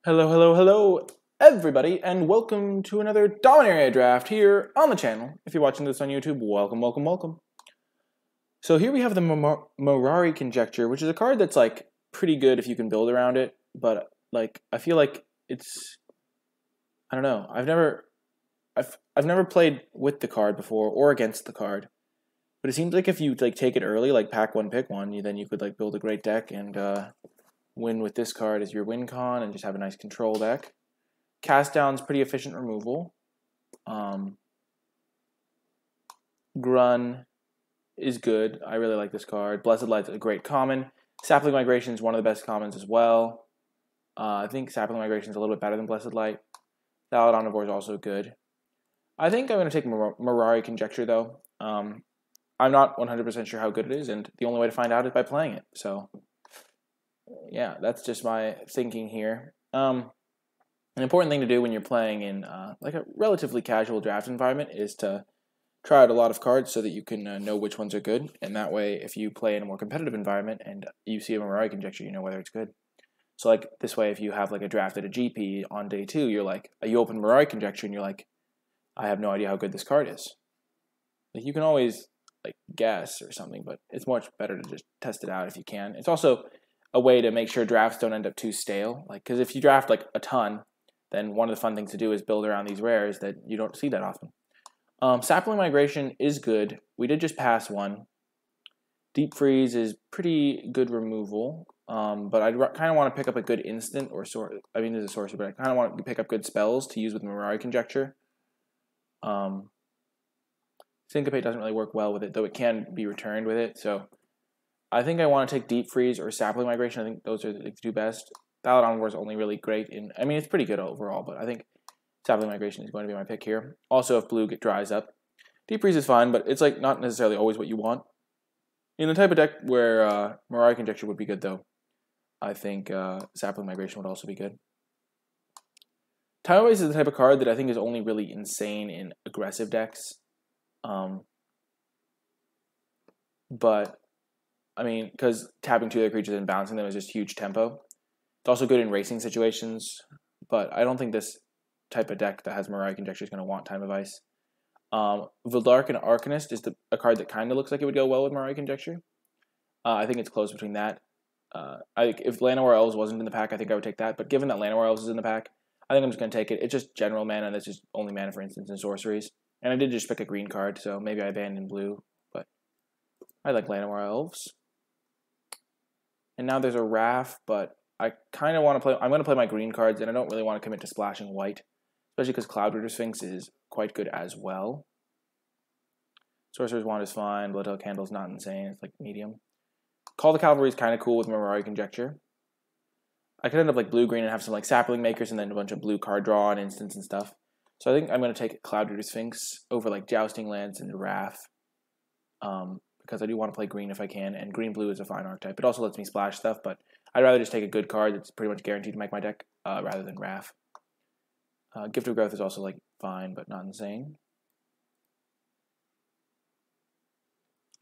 Hello, hello, hello, everybody, and welcome to another Dominaria draft here on the channel. If you're watching this on YouTube, welcome, welcome, welcome. So here we have the Mirari Conjecture, which is a card that's like pretty good if you can build around it, but like I feel like I don't know. I've never played with the card before or against the card, but it seems like if you like take it early, like pack one, pick one, then you could like build a great deck and win with this card as your win con and just have a nice control deck. Cast down's pretty efficient removal. Grun is good. I really like this card. Blessed Light's a great common. Sapling Migration is one of the best commons as well. I think Sapling Migration is a little bit better than Blessed Light. Thallid Omnivore is also good. I think I'm going to take Mirari Conjecture though. I'm not 100% sure how good it is, and the only way to find out is by playing it. So yeah, that's just my thinking here. An important thing to do when you're playing in like a relatively casual draft environment is to try out a lot of cards so that you can know which ones are good. And that way, if you play in a more competitive environment and you see a Mirari Conjecture, you know whether it's good. So like this way, if you have like a draft at a GP on day 2, you're like, you open Mirari Conjecture and you're like, I have no idea how good this card is. Like you can always like guess or something, but it's much better to just test it out if you can. It's also a way to make sure drafts don't end up too stale. Like, because if you draft like a ton, then one of the fun things to do is build around these rares that you don't see that often. Sapling Migration is good. We did just pass one. Deep Freeze is pretty good removal, but I kind of want to pick up a good instant or I mean, there's a sorcery, but I kind of want to pick up good spells to use with Mirari Conjecture. Syncopate doesn't really work well with it, though it can be returned with it, so I think I want to take Deep Freeze or Sapling Migration. I think those are the two best. Thallid Omnivore is only really great I mean, it's pretty good overall, but I think Sapling Migration is going to be my pick here. Also, if blue dries up. Deep Freeze is fine, but it's like not necessarily always what you want. In the type of deck where Mirari Conjecture would be good, though, I think Sapling Migration would also be good. Time Waste is the type of card that I think is only really insane in aggressive decks. But I mean, because tapping 2 other creatures and bouncing them is just huge tempo. It's also good in racing situations, but I don't think this type of deck that has Mirari Conjecture is going to want Time of Ice. Vildark and Arcanist is a card that kind of looks like it would go well with Mirari Conjecture. I think it's close between that. If Llanowar Elves wasn't in the pack, I think I would take that. But given that Llanowar Elves is in the pack, I think I'm just going to take it. It's just general mana, and it's just only mana for instants and sorceries. And I did just pick a green card, so maybe I abandoned blue. But I like Llanowar Elves. And now there's a Wrath, but I kind of want to play. I'm going to play my green cards, and I don't really want to commit to splashing white, especially because Cloudrooter Sphinx is quite good as well. Sorcerer's Wand is fine. Bloodtail Candle's not insane. It's like medium. Call the Cavalry is kind of cool with Mirari Conjecture. I could end up like blue-green and have some like Sapling Makers and then a bunch of blue card draw and instants and stuff. So I think I'm going to take Cloudrooter Sphinx over like Jousting Lance and Wrath. Because I do want to play green if I can, and green-blue is a fine archetype. It also lets me splash stuff, but I'd rather just take a good card that's pretty much guaranteed to make my deck rather than Wrath. Gift of Growth is also like fine, but not insane.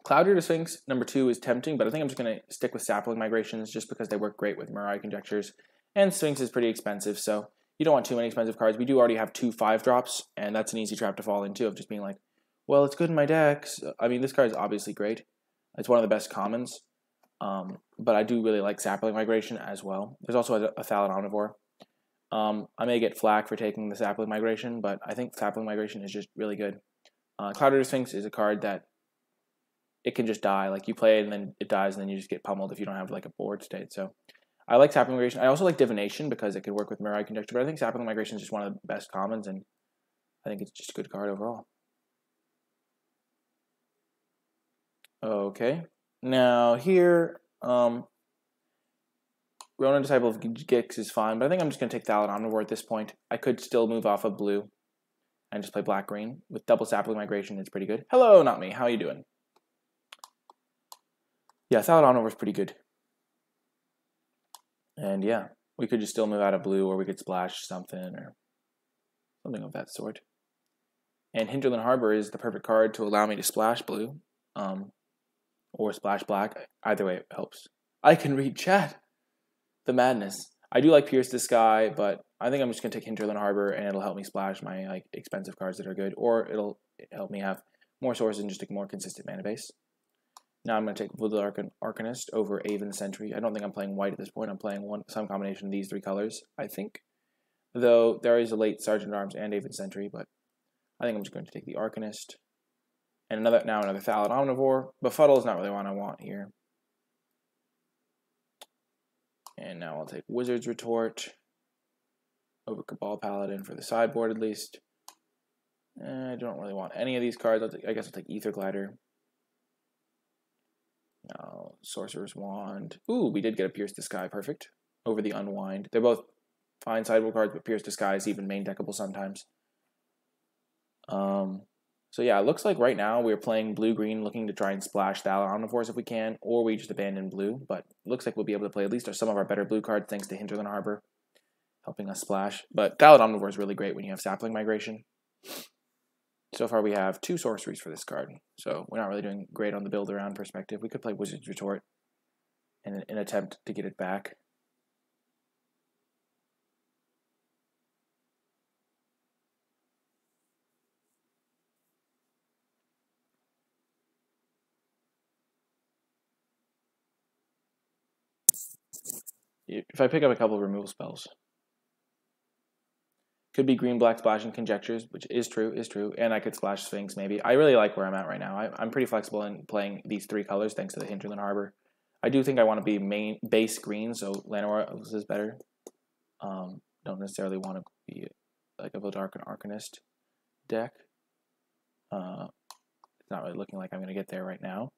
Cloudrooter Sphinx, number 2, is tempting, but I think I'm just going to stick with Sapling Migrations just because they work great with Mirari Conjectures, and Sphinx is pretty expensive, so you don't want too many expensive cards. We do already have 2 5-drops, and that's an easy trap to fall into of just being like, well, it's good in my decks. I mean, this card is obviously great. It's one of the best commons. But I do really like Sapling Migration as well. There's also a Thallid Omnivore. I may get flack for taking the Sapling Migration, but I think Sapling Migration is just really good. Cloudrooter Sphinx is a card that it can just die. Like, you play it and then it dies and then you just get pummeled if you don't have, like, a board state. So I like Sapling Migration. I also like Divination because it can work with Mirari Conjecture, but I think Sapling Migration is just one of the best commons, and I think it's just a good card overall. Okay, now here, Ronin Disciple of Gix is fine, but I think I'm just going to take Thallid Omnivore at this point. I could still move off of blue and just play black-green. With double Sapling Migration, it's pretty good. Hello, not me. How are you doing? Yeah, Thallid Omnivore is pretty good. And yeah, we could just still move out of blue, or we could splash something, or something of that sort. And Hinterland Harbor is the perfect card to allow me to splash blue. Or splash black. Either way, it helps. I can read chat. The madness. I do like Pierce the Sky, but I think I'm just gonna take Hinterland Harbor, and it'll help me splash my like expensive cards that are good, or it'll help me have more sources and just a more consistent mana base. Now I'm gonna take Woodland Arcanist over Aven Sentry. I don't think I'm playing white at this point. I'm playing some combination of these three colors, I think. Though there is a late Sergeant at Arms and Aven Sentry, but I think I'm just going to take the Arcanist. And another Thallid Omnivore. Befuddle is not really one I want here. And now I'll take Wizard's Retort over Cabal Paladin for the sideboard at least. I don't really want any of these cards. I guess I'll take Ether Glider. Now, Sorcerer's Wand. Ooh, we did get a Pierce the Sky, perfect. Over the Unwind. They're both fine sideboard cards, but Pierce the Sky is even main deckable sometimes. So yeah, it looks like right now we're playing blue-green, looking to try and splash Thallid Omnivores if we can, or we just abandon blue, but it looks like we'll be able to play at least some of our better blue cards thanks to Hinterland Harbor helping us splash. But Thallid Omnivore is really great when you have Sapling Migration. So far we have 2 sorceries for this card, so we're not really doing great on the build-around perspective. We could play Wizard's Retort in an attempt to get it back. If I pick up a couple of removal spells, could be green-black splashing Conjectures, which is true, and I could splash Sphinx maybe. I really like where I'm at right now. I'm pretty flexible in playing these 3 colors thanks to the Hinterland Harbor. I do think I want to be base green, so Llanowar is better. Don't necessarily want to be like a Vildark Arcanist deck. It's not really looking like I'm going to get there right now.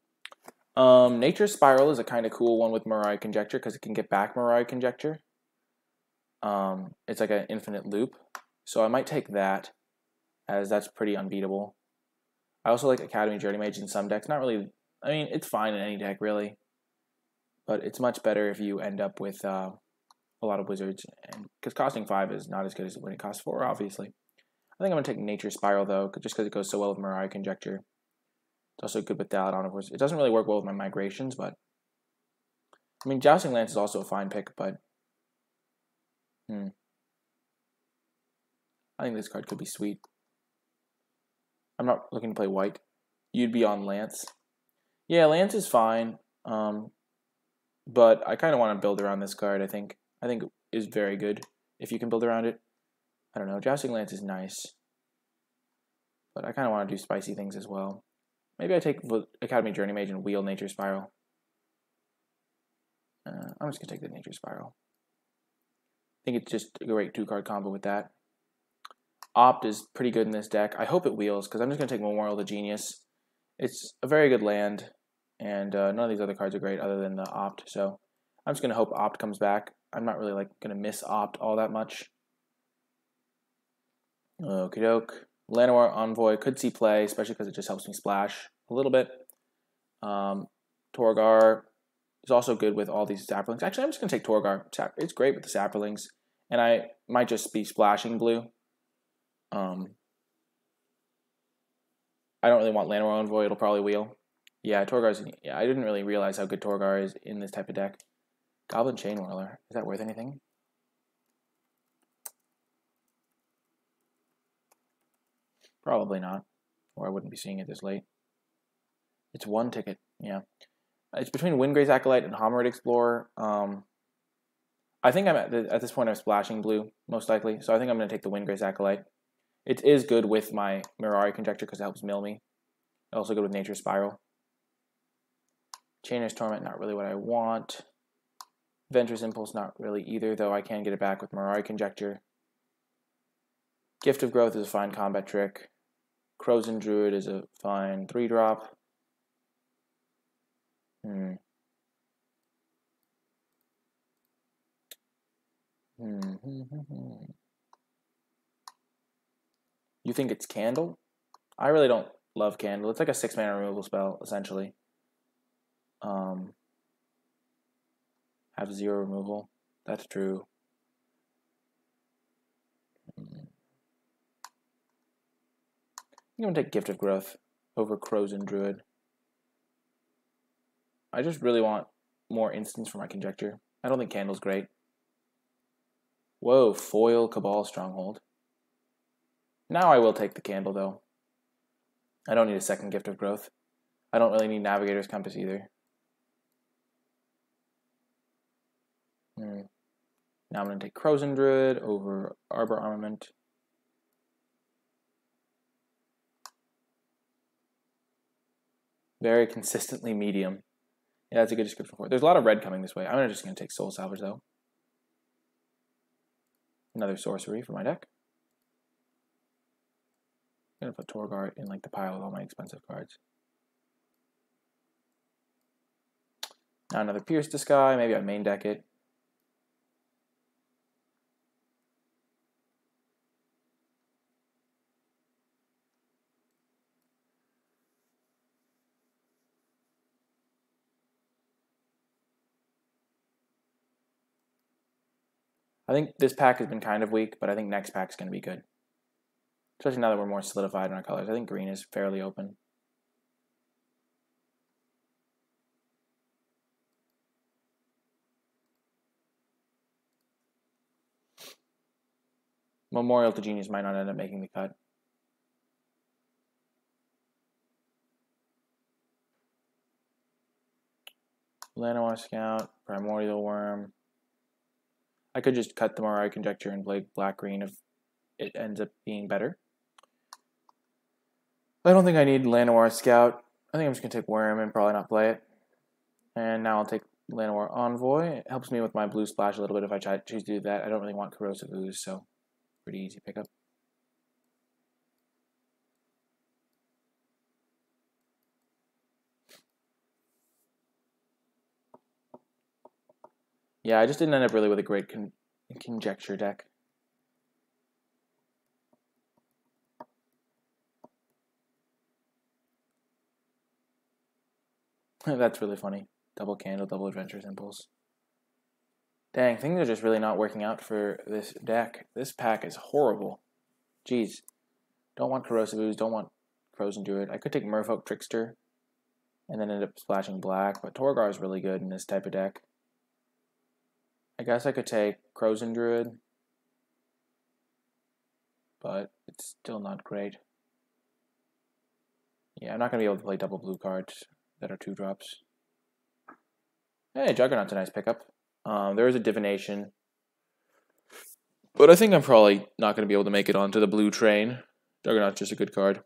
Nature's Spiral is a kind of cool one with Mirage Conjecture because it can get back Mirage Conjecture. It's like an infinite loop. So I might take that, as that's pretty unbeatable. I also like Academy Journey Mage in some decks. Not really, I mean, it's fine in any deck, really. But it's much better if you end up with a lot of Wizards. Because costing 5 is not as good as when it costs 4, obviously. I think I'm going to take Nature's Spiral, though, just because it goes so well with Mirage Conjecture. It's also good with Thallid Omnivores. It doesn't really work well with my migrations, but... I mean, Jousting Lance is also a fine pick, but... I think this card could be sweet. I'm not looking to play white. You'd be on Lance. Yeah, Lance is fine. But I kind of want to build around this card, I think. I think it is very good if you can build around it. I don't know. Jousting Lance is nice. But I kind of want to do spicy things as well. Maybe I take Academy Journey Mage and wheel Nature Spiral. I'm just going to take the Nature Spiral. I think it's just a great 2-card combo with that. Opt is pretty good in this deck. I hope it wheels, because I'm just going to take Memorial to Genius. It's a very good land, and none of these other cards are great other than the Opt, so I'm just going to hope Opt comes back. I'm not really going to miss Opt all that much. Okie doke. Llanowar Envoy could see play, especially because it just helps me splash a little bit. Torgar is also good with all these Saplings. Actually, I'm just going to take Torgar. It's great with the Saplings, and I might just be splashing blue. I don't really want Llanowar Envoy. It'll probably wheel. Yeah, Torgar's... Yeah, I didn't really realize how good Torgar is in this type of deck. Goblin Chain Whirler. Is that worth anything? Probably not. Or I wouldn't be seeing it this late. It's 1 ticket. Yeah. It's between Windgrace Acolyte and Homerid Explorer. I think I'm at this point I'm splashing blue, most likely. So I think I'm going to take the Windgrace Acolyte. It is good with my Mirari Conjecture because it helps mill me. Also good with Nature's Spiral. Chainer's Torment, not really what I want. Ventress Impulse, not really either, though I can get it back with Mirari Conjecture. Gift of Growth is a fine combat trick. Crozen Druid is a fine 3-drop. You think it's Candle? I really don't love Candle. It's like a 6-mana removal spell, essentially. Have 0 removal. That's true. I'm going to take Gift of Growth over Crozen Druid. I just really want more instants for my Conjecture. I don't think Candle's great. Whoa, foil Cabal Stronghold. Now I will take the candle, though. I don't need a second Gift of Growth. I don't really need Navigator's Compass either. Now I'm going to take Crozen Druid over Arbor Armament. Very consistently medium. Yeah, that's a good description for it. There's a lot of red coming this way. I'm just going to take Soul Salvage, though. Another sorcery for my deck. I'm going to put Torgar in like the pile of all my expensive cards. Now another Pierce the Sky. Maybe I main deck it. I think this pack has been kind of weak, but I think next pack is going to be good. Especially now that we're more solidified in our colors. I think green is fairly open. Memorial to Genius might not end up making the cut. Llanowar Scout, Primordial Worm. I could just cut the Morai Conjecture and play black-green if it ends up being better. I don't think I need Llanowar Scout. I think I'm just going to take Worm and probably not play it. And now I'll take Llanowar Envoy. It helps me with my blue splash a little bit if I choose to do that. I don't really want Corrosive Ooze, so pretty easy pickup. Yeah, I just didn't end up really with a great conjecture deck. That's really funny. Double Candle, double Adventurous Impulse. Dang, things are just really not working out for this deck. This pack is horrible. Jeez. Don't want Corrosive Ooze, don't want Frozen Druid. I could take Merfolk Trickster and then end up splashing black, but Torgar is really good in this type of deck. I guess I could take Frozen Druid, but it's still not great. Yeah, I'm not going to be able to play double blue cards that are 2-drops. Hey, Juggernaut's a nice pickup. There is a Divination, but I think I'm probably not going to be able to make it onto the blue train. Juggernaut's just a good card.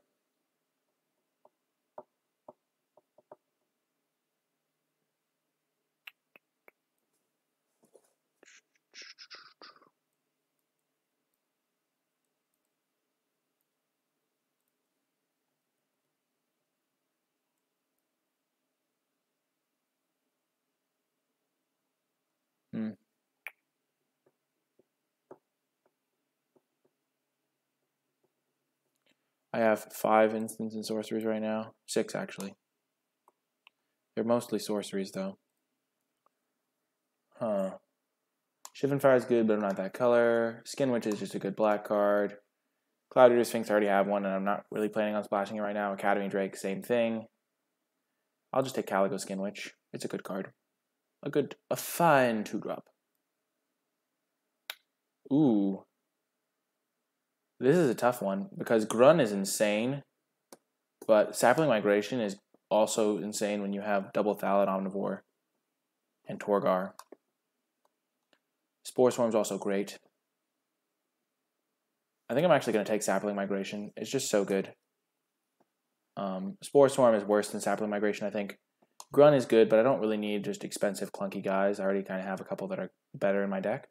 I have 5 instants and sorceries right now. 6, actually. They're mostly sorceries, though. Huh. Shivan Fire is good, but I'm not that color. Skin Witch is just a good black card. Cloud Eater Sphinx, I already have one, and I'm not really planning on splashing it right now. Academy Drake, same thing. I'll just take Calico Skin Witch. It's a good card. A fine 2-drop. Ooh. This is a tough one, because Grun is insane, but Sapling Migration is also insane when you have double Thallid Omnivore and Torgar. Spore Swarm's also great. I think I'm actually going to take Sapling Migration. It's just so good. Spore Swarm is worse than Sapling Migration, I think. Grun is good, but I don't really need just expensive, clunky guys. I already kind of have a couple that are better in my deck.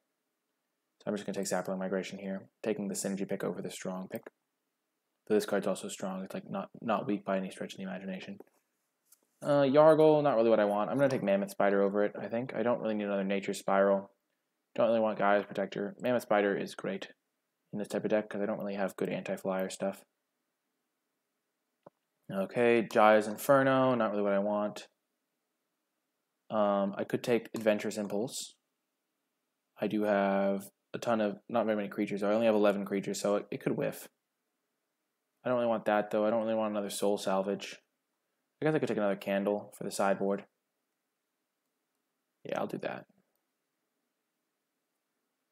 So I'm just going to take Sapling Migration here, taking the synergy pick over the strong pick. But this card's also strong. It's like not weak by any stretch of the imagination. Yargle, not really what I want. I'm going to take Mammoth Spider over it, I think. I don't really need another Nature Spiral. Don't really want Gaia's Protector. Mammoth Spider is great in this type of deck because I don't really have good anti-flyer stuff. Okay, Jaya's Inferno, not really what I want. I could take Adventurous Impulse. I do have a ton of, not very many creatures. I only have 11 creatures, so it could whiff. I don't really want that, though. I don't really want another Soul Salvage. I guess I could take another Candle for the sideboard. Yeah, I'll do that.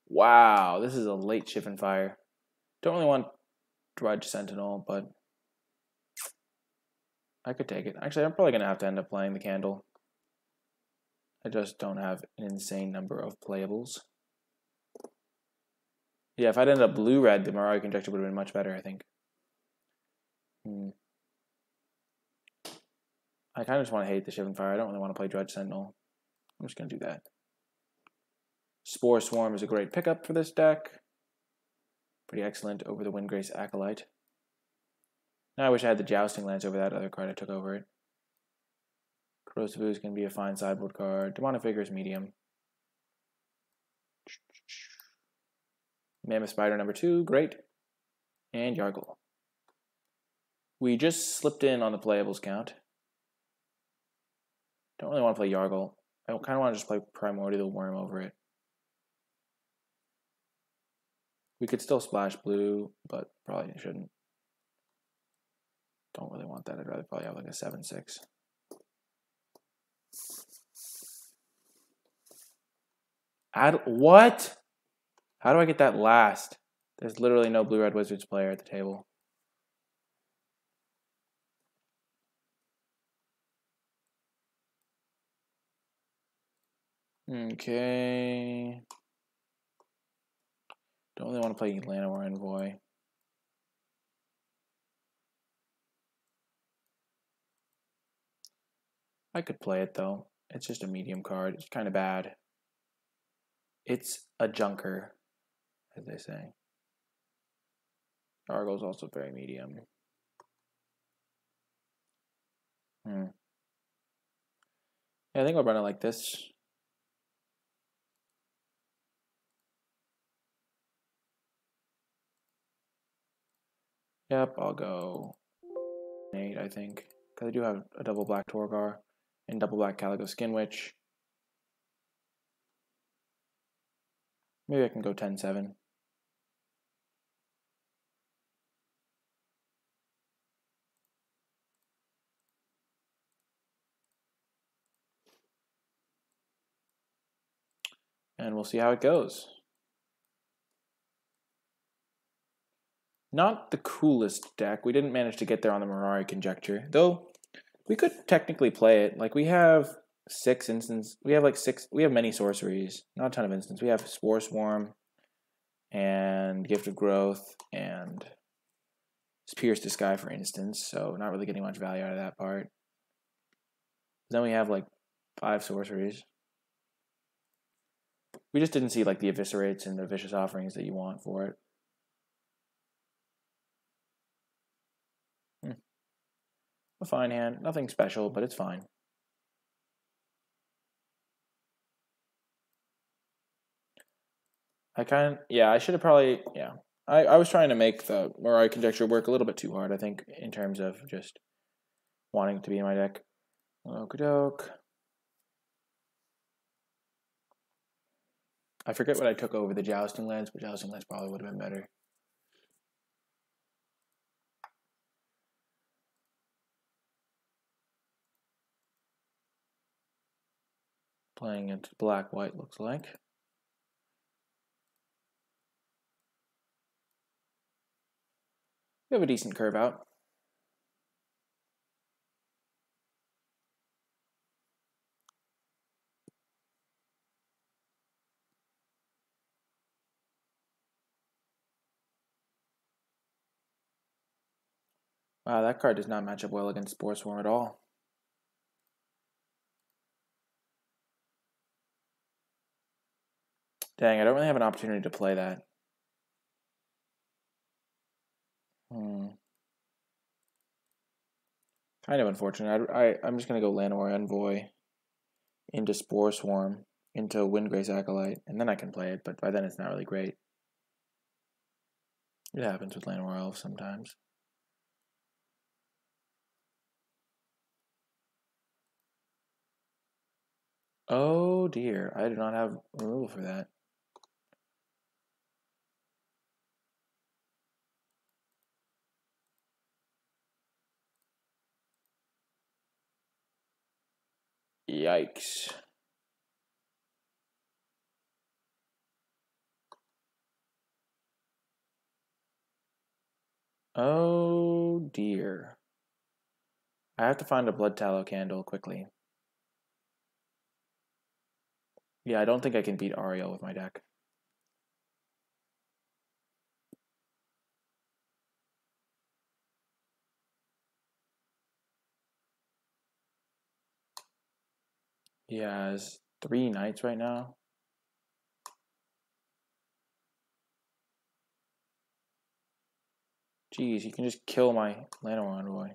Wow, this is a late Shivan Fire. Don't really want Drudge Sentinel, but I could take it. Actually, I'm probably going to have to end up playing the Candle. I just don't have an insane number of playables. Yeah, if I'd ended up blue-red, the Mirage Conjecture would have been much better, I think. I kind of just want to hate the Shivan Fire. I don't really want to play Drudge Sentinel. I'm just going to do that. Spore Swarm is a great pickup for this deck. Pretty excellent over the Windgrace Acolyte. Now I wish I had the Jousting Lance over that other card I took over it. Corrosive Ooze can be a fine sideboard card. Demonic Vigor is medium. Mammoth Spider number 2, great. And Yargle. We just slipped in on the playables count. Don't really want to play Yargle. I kind of want to just play Primordial Worm over it. We could still splash blue, but probably shouldn't. Don't really want that. I'd rather probably have like a 7/6. Add what? How do I get that last? There's literally no Blue-Red Wizards player at the table. Okay. Don't really want to play Llanowar Envoy. I could play it though. It's just a medium card. It's kind of bad. It's a junker, as they say. Argo's also very medium. Yeah, I think I'll run it like this. Yep, I'll go 8, I think. Because I do have a double black Torgar and double black Calico Skinwitch. Maybe I can go 10-7. And we'll see how it goes. Not the coolest deck. We didn't manage to get there on the Mirari Conjecture. Though, we could technically play it. Like, we have 6 instances. We have like 6. We have many sorceries. Not a ton of instances. We have Spore Swarm and Gift of Growth and Pierce to Sky, for instance. So, not really getting much value out of that part. Then we have like 5 sorceries. We just didn't see like the Eviscerates and the Vicious Offerings that you want for it. A fine hand. Nothing special, but it's fine. I should have probably, I was trying to make the Mirari Conjecture work a little bit too hard, I think, in terms of just wanting it to be in my deck. Okie-doke. I forget what I took over the Jousting Lance, but Jousting Lance probably would have been better. Playing it black-white looks like. We have a decent curve out. Wow, that card does not match up well against Spore Swarm at all. Dang, I don't really have an opportunity to play that. Kind of unfortunate. I'm just going to go Llanowar Envoy into Spore Swarm, into Windgrace Acolyte, and then I can play it, but by then it's not really great. It happens with Llanowar Elves sometimes. Oh dear, I do not have removal for that. Yikes. Oh dear. I have to find a blood tallow candle quickly. Yeah, I don't think I can beat Ariel with my deck. He has 3 knights right now. Jeez, he can just kill my Llanowar Envoy.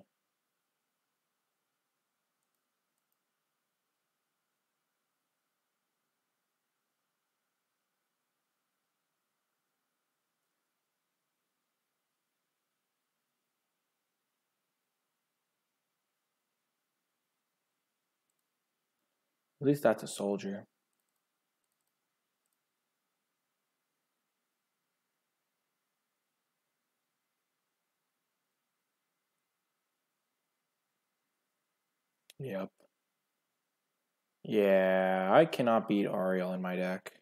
At least that's a soldier. Yep. Yeah, I cannot beat Ariel in my deck.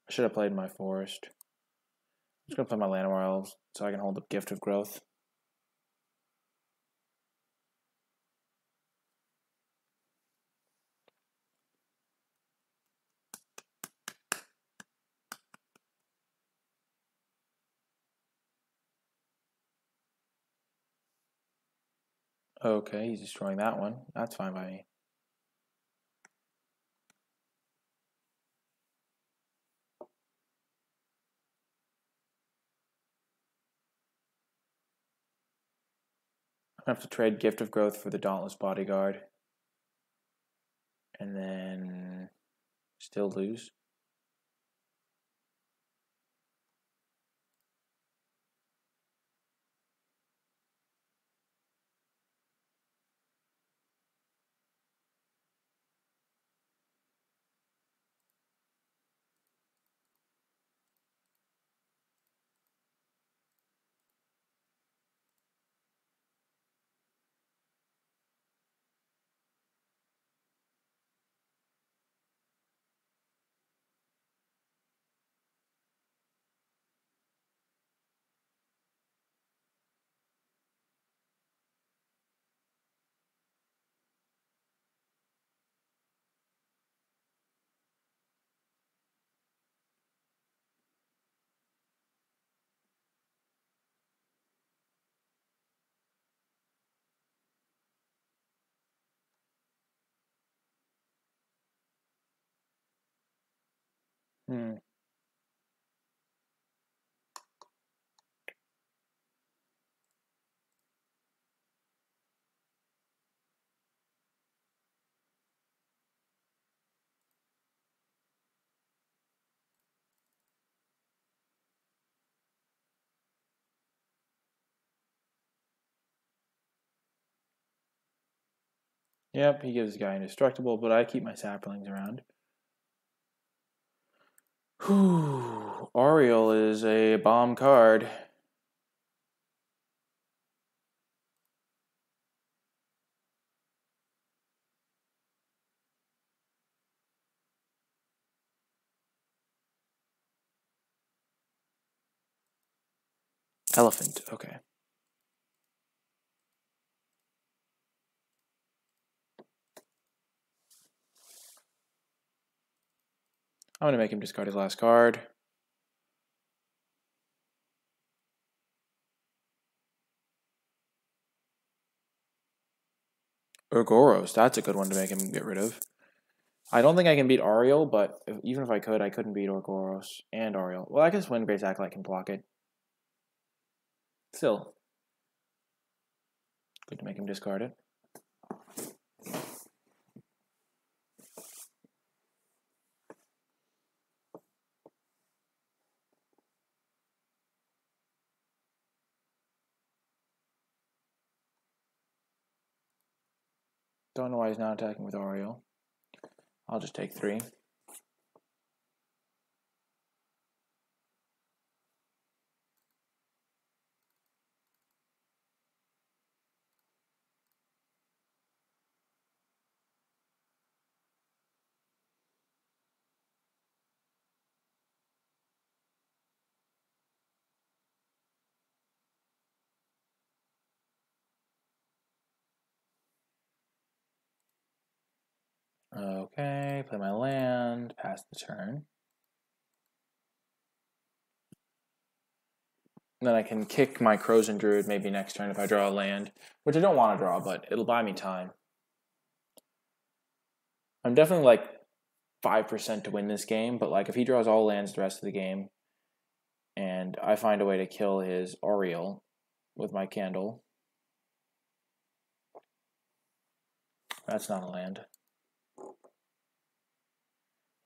I should have played my forest. I'm just gonna play my Llanowar Elves so I can hold the Gift of Growth. Okay, he's destroying that one. That's fine by me. I'm gonna have to trade Gift of Growth for the Dauntless Bodyguard. And then still lose. Hmm. Yep, he gives the guy indestructible, but I keep my saplings around. Whew. Ariel is a bomb card. Elephant, okay. I'm going to make him discard his last card. Urgoros, that's a good one to make him get rid of. I don't think I can beat Ariel, but even if I could, I couldn't beat Urgoros and Ariel. Well, I guess Windgrace Acolyte can block it. Still, good to make him discard it. Don't know why he's not attacking with Ariel. I'll just take 3. Okay, play my land, pass the turn. And then I can kick my Crows and Druid maybe next turn if I draw a land, which I don't want to draw, but it'll buy me time. I'm definitely like 5% to win this game, but like if he draws all lands the rest of the game, and I find a way to kill his Oriole with my Candle, that's not a land.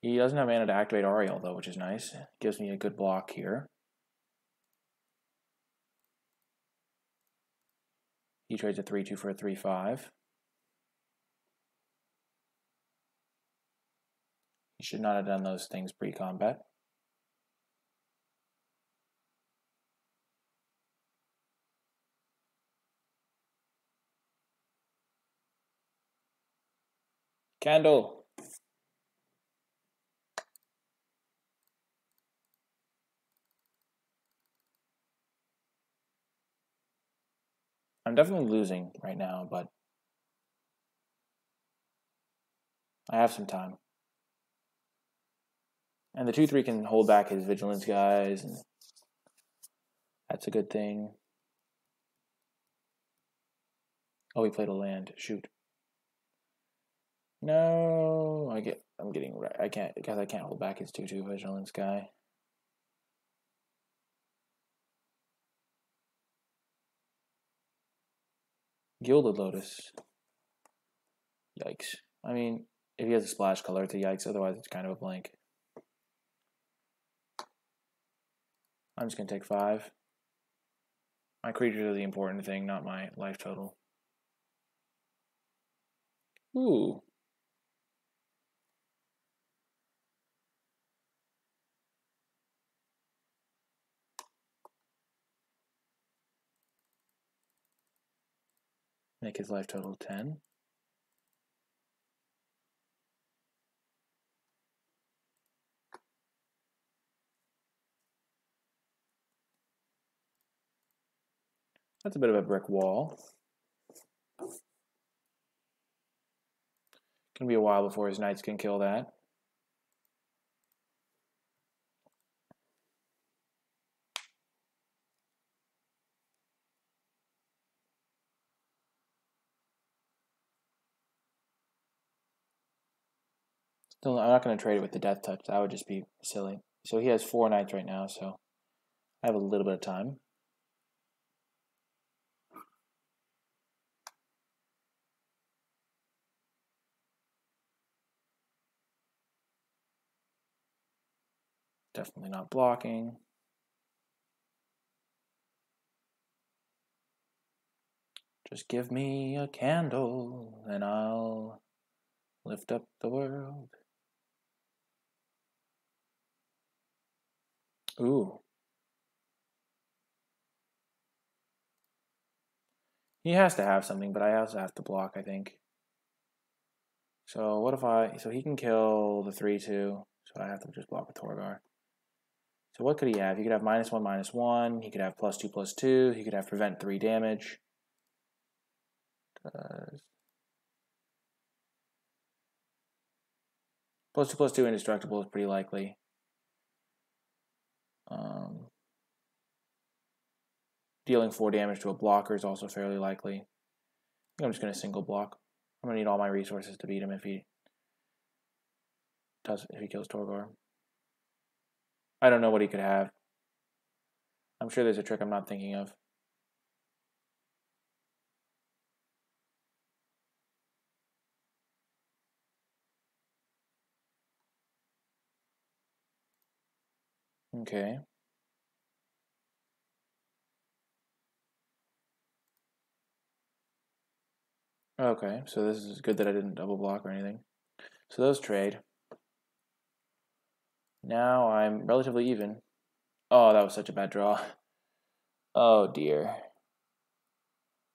He doesn't have mana to activate Oriole though, which is nice. Gives me a good block here. He trades a 3-2 for a 3-5. He should not have done those things pre-combat. Candle! I'm definitely losing right now, but I have some time. And the 2-3 can hold back his Vigilance guys, and that's a good thing. Oh, he played a land. Shoot. No, I'm getting right. I can't because I can't hold back his 2-2 Vigilance guy. Gilded Lotus. Yikes. I mean, if he has a splash color, it's a yikes. Otherwise, it's kind of a blank. I'm just going to take 5. My creatures are the important thing, not my life total. Ooh. Make his life total 10. That's a bit of a brick wall. Gonna be a while before his knights can kill that. Still, I'm not going to trade it with the death touch. That would just be silly. So he has 4 knights right now, so I have a little bit of time. Definitely not blocking. Just give me a candle and I'll lift up the world. Ooh. He has to have something, but I also have to block, I think. So what if so he can kill the 3-2, so I have to just block with Torgar. So what could he have? He could have -1/-1. He could have +2/+2. He could have prevent 3 damage. +2/+2 indestructible is pretty likely. Dealing 4 damage to a blocker is also fairly likely. I think I'm just going to single block. I'm going to need all my resources to beat him if he kills Torgar. I don't know what he could have. I'm sure there's a trick I'm not thinking of. Okay. Okay, so this is good that I didn't double block or anything. So those trade. Now I'm relatively even. Oh, that was such a bad draw. Oh dear.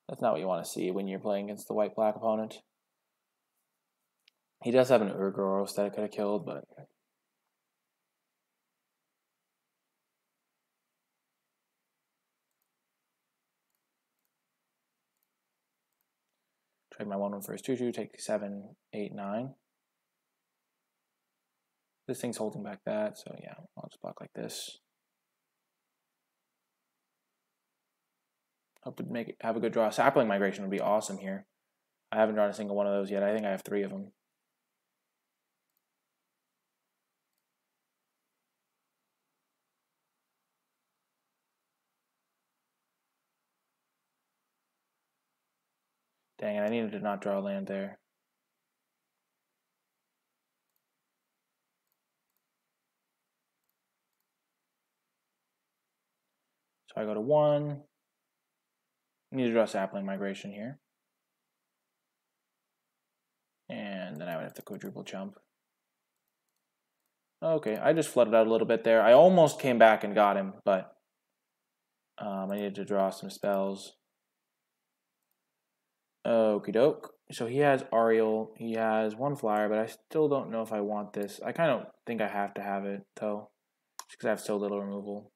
That's not what you want to see when you're playing against the white-black opponent. He does have an Urgoros that I could have killed, but... Trade my 1/1 for his 2/2, take 7, 8, 9. This thing's holding back that, so yeah, I'll just block like this. Hope to have a good draw. Sapling Migration would be awesome here. I haven't drawn a single one of those yet. I think I have 3 of them. Dang it, I needed to not draw a land there. So I go to 1. I need to draw Sapling Migration here. And then I would have to quadruple jump. Okay, I just flooded out a little bit there. I almost came back and got him, but I needed to draw some spells. Okie doke. So he has Ariel. He has 1 flyer, but I still don't know if I want this. I kind of think I have to have it, though, just because I have so little removal.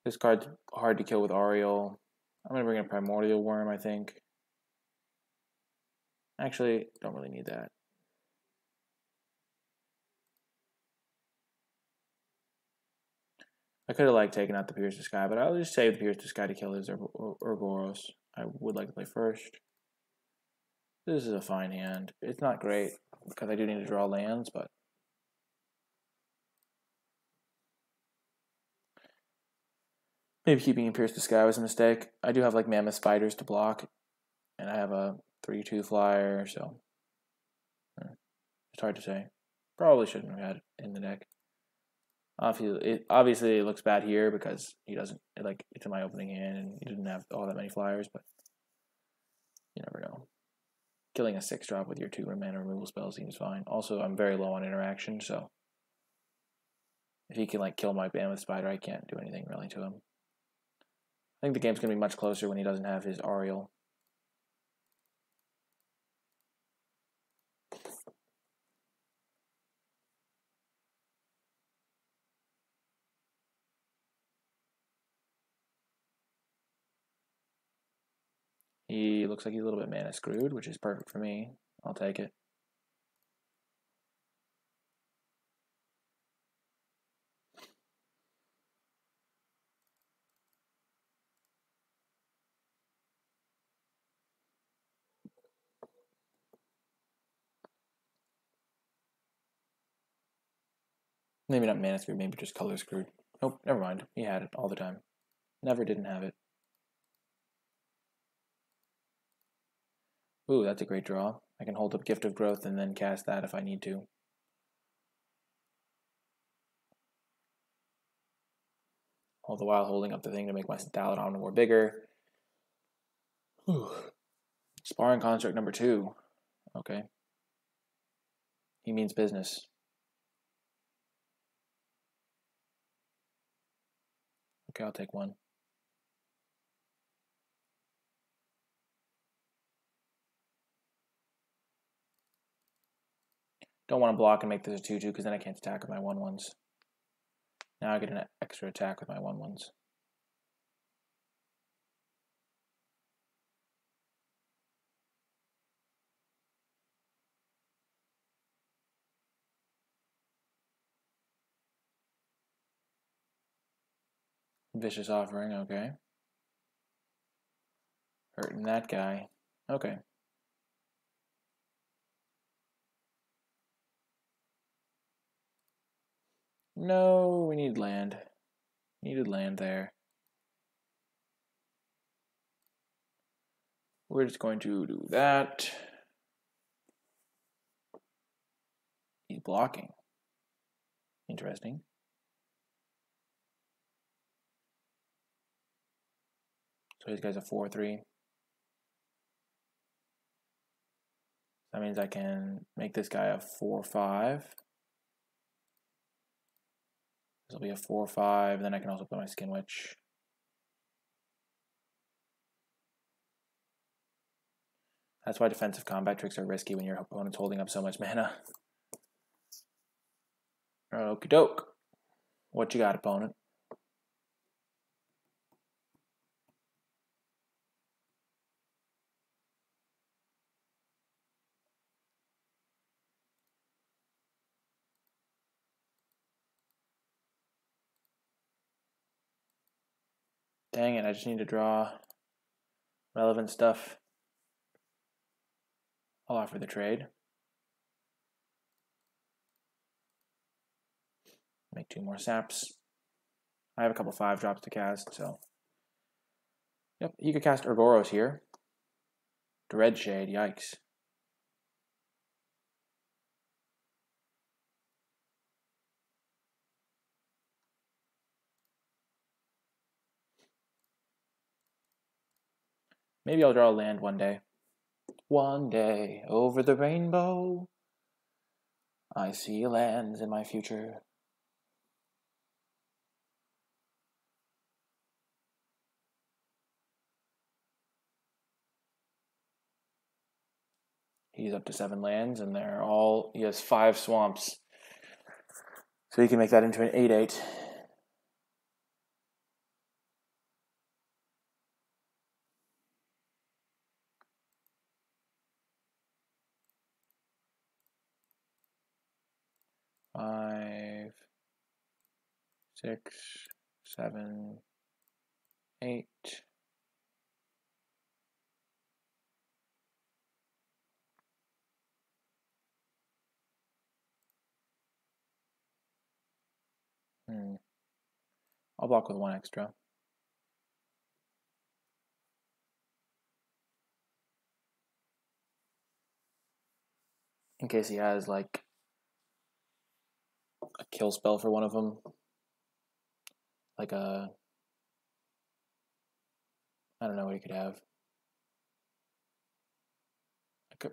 This card's hard to kill with Ariel. I'm going to bring in Primordial Worm, I think. Actually, don't really need that. I could have like taken out the Pierce the Sky, but I'll just save the Pierce the Sky to kill his Ouroboros. I would like to play first. This is a fine hand. It's not great because I do need to draw lands, but maybe keeping in Pierce the Sky was a mistake. I do have like Mammoth Spiders to block, and I have a 3/2 flyer, so it's hard to say. Probably shouldn't have had it in the deck. Obviously, it looks bad here because he doesn't, like, it's in my opening hand and he didn't have all that many flyers, but you never know. Killing a 6-drop with your 2 mana removal spell seems fine. Also, I'm very low on interaction, so if he can like kill my Mammoth Spider, I can't do anything really to him. I think the game's gonna be much closer when he doesn't have his Ariel. He looks like he's a little bit mana screwed, which is perfect for me. I'll take it. Maybe not mana screwed, maybe just color screwed. Nope, never mind. He had it all the time. Never didn't have it. Ooh, that's a great draw. I can hold up Gift of Growth and then cast that if I need to. All the while holding up the thing to make my Daladon more bigger. Ooh. Sparring Construct number 2. Okay. He means business. Okay, I'll take 1. Don't want to block and make this a 2/2 because then I can't attack with my 1/1s. Now I get an extra attack with my 1/1s. Vicious Offering, okay. Hurting that guy. Okay. No, we need land. Needed land there. We're just going to do that. He's blocking. Interesting. So this guy's a 4/3. That means I can make this guy a 4/5. This will be a 4/5. Then I can also put my Skin Witch. That's why defensive combat tricks are risky when your opponent's holding up so much mana. Okie doke. What you got, opponent? Dang it, I just need to draw relevant stuff. I'll offer the trade. Make 2 more saps. I have a couple 5-drops to cast, so. Yep, he could cast Urgoros here. Dreadshade, yikes. Maybe I'll draw a land one day. One day, over the rainbow, I see lands in my future. He's up to 7 lands, and he has 5 swamps. So he can make that into an 8/8. Five, 6, 7, 8. I'll block with 1 extra. In case he has like a kill spell for one of them. Like I don't know what he could have.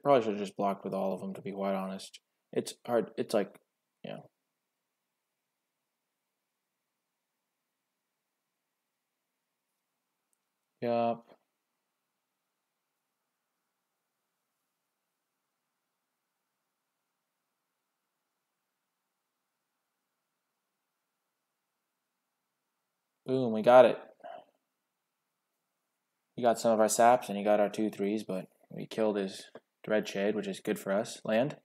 Probably should have just blocked with all of them, to be quite honest. It's hard. It's like, yeah. Yup. Boom, we got it. We got some of our saps, and he got our 2/3s, but we killed his Dreadshade, which is good for us. Land.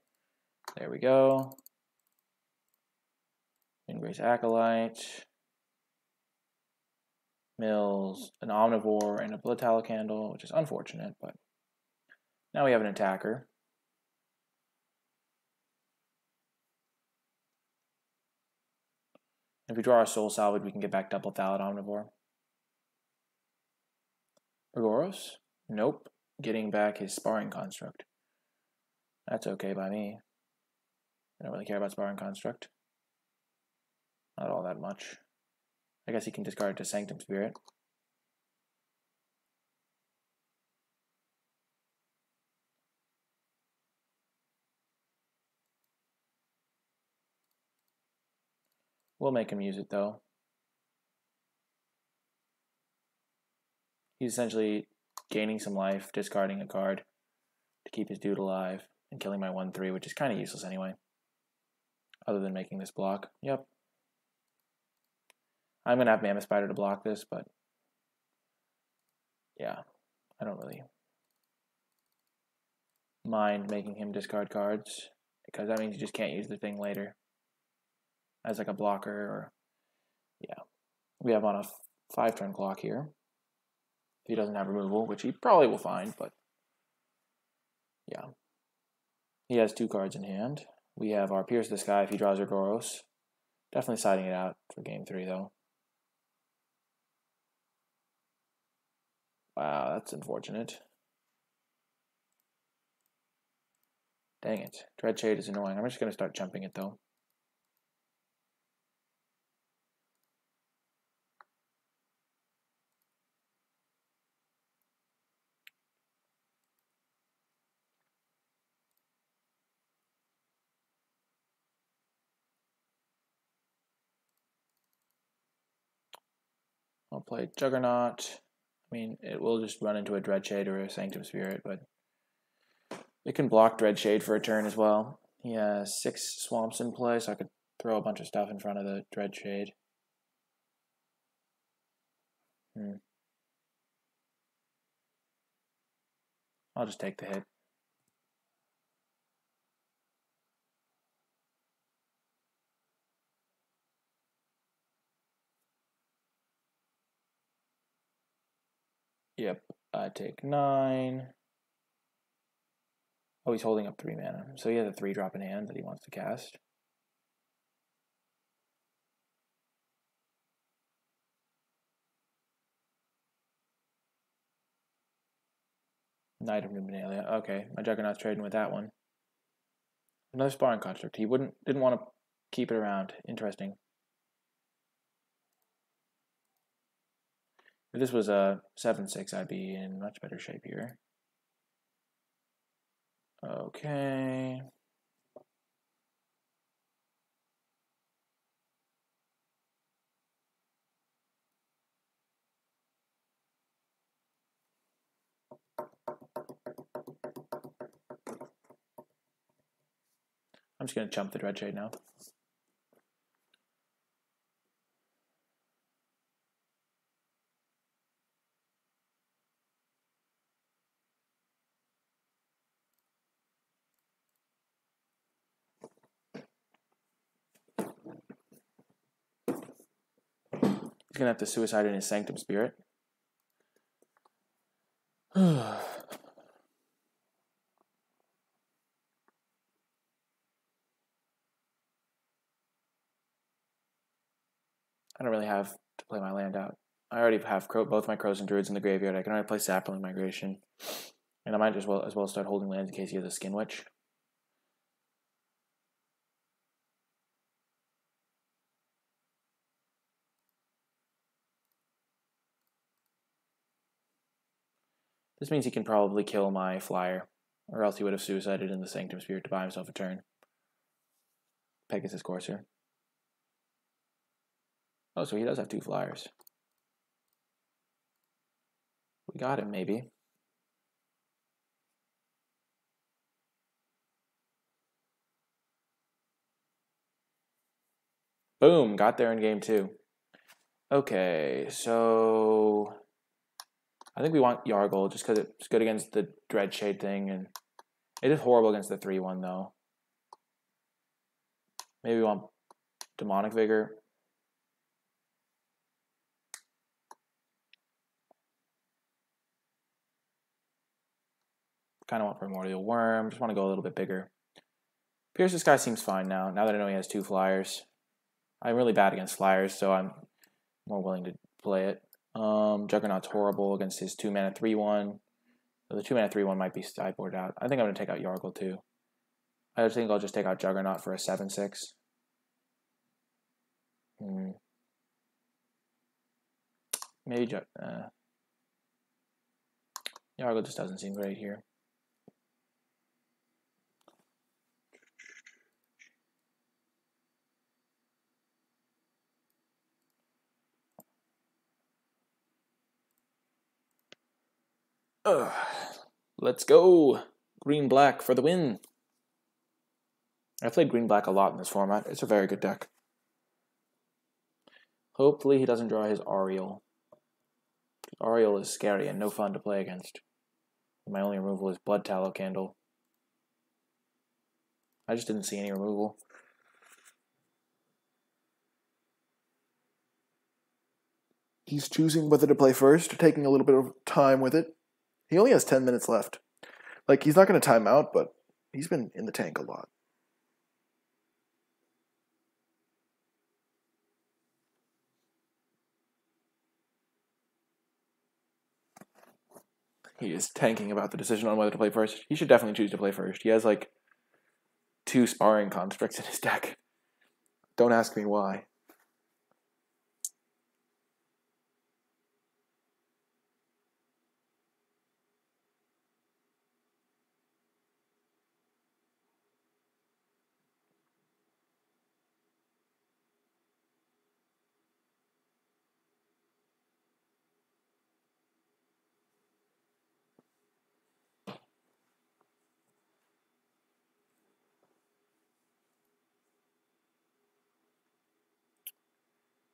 There we go. Ingrace Acolyte. Mills, an Omnivore, and a Blood Tallow Candle, which is unfortunate, but now we have an attacker. If we draw our Soul Salvage, we can get back double Thallid Omnivore. Urgoros? Nope. Getting back his Sparring Construct. That's okay by me. I don't really care about Sparring Construct. Not all that much. I guess he can discard it to Sanctum Spirit. We'll make him use it, though. He's essentially gaining some life, discarding a card to keep his dude alive, and killing my 1/3, which is kind of useless anyway. Other than making this block. Yep. I'm going to have Mammoth Spider to block this, but yeah, I don't really mind making him discard cards, because that means you just can't use the thing later as like a blocker, or yeah. We have on a 5-turn clock here. If he doesn't have removal, which he probably will find, but yeah. He has 2 cards in hand. We have our Pierce the Sky if he draws Urgoros. Definitely siding it out for game 3, though. Wow, that's unfortunate. Dang it. Dreadshade is annoying. I'm just going to start jumping it, though. I'll play Juggernaut. I mean, it will just run into a Dreadshade or a Sanctum Spirit, but it can block Dreadshade for a turn as well. He has 6 swamps in play, so I could throw a bunch of stuff in front of the Dreadshade. I'll just take the hit. Yep, I take 9. Oh, he's holding up 3 mana. So he has a 3-drop in hand that he wants to cast. Knight of Dominaria. Okay, my Juggernaut's trading with that one. Another Sparring Construct. He didn't want to keep it around. Interesting. If this was a 7/6, I'd be in much better shape here. Okay. I'm just going to chump the Dreadshade now. He's going to have to suicide in his Sanctum Spirit. I don't really have to play my land out. I already have both my Crows and Druids in the graveyard. I can already play Sapling Migration. And I might as well start holding lands in case he has a Skin Witch. This means he can probably kill my flyer, or else he would have suicided in the Sanctum Spirit to buy himself a turn. Pegasus Courser. Oh, so he does have 2 flyers. We got him, maybe. Boom, got there in game 2. Okay, so I think we want Yargle just because it's good against the Dreadshade thing, and it is horrible against the 3/1 though. Maybe we want Demonic Vigor. Kind of want Primordial Worm. Just want to go a little bit bigger. Pierce this guy seems fine now that I know he has 2 flyers. I'm really bad against flyers, so I'm more willing to play it. Juggernaut's horrible against his 2-mana 3/1. So the 2-mana 3/1 might be sideboarded out. I think I'm going to take out Yargle too. I think I'll just take out Juggernaut for a 7/6. Maybe Yargle just doesn't seem great here. Let's go. Green-black for the win. I've played green-black a lot in this format. It's a very good deck. Hopefully he doesn't draw his Ariel. Ariel is scary and no fun to play against. My only removal is Blood Tallow Candle. I just didn't see any removal. He's choosing whether to play first, taking a little bit of time with it. He only has 10 minutes left. Like, he's not going to time out, but he's been in the tank a lot. He is tanking about the decision on whether to play first. He should definitely choose to play first. He has, like, 2 Sparring Constructs in his deck. Don't ask me why.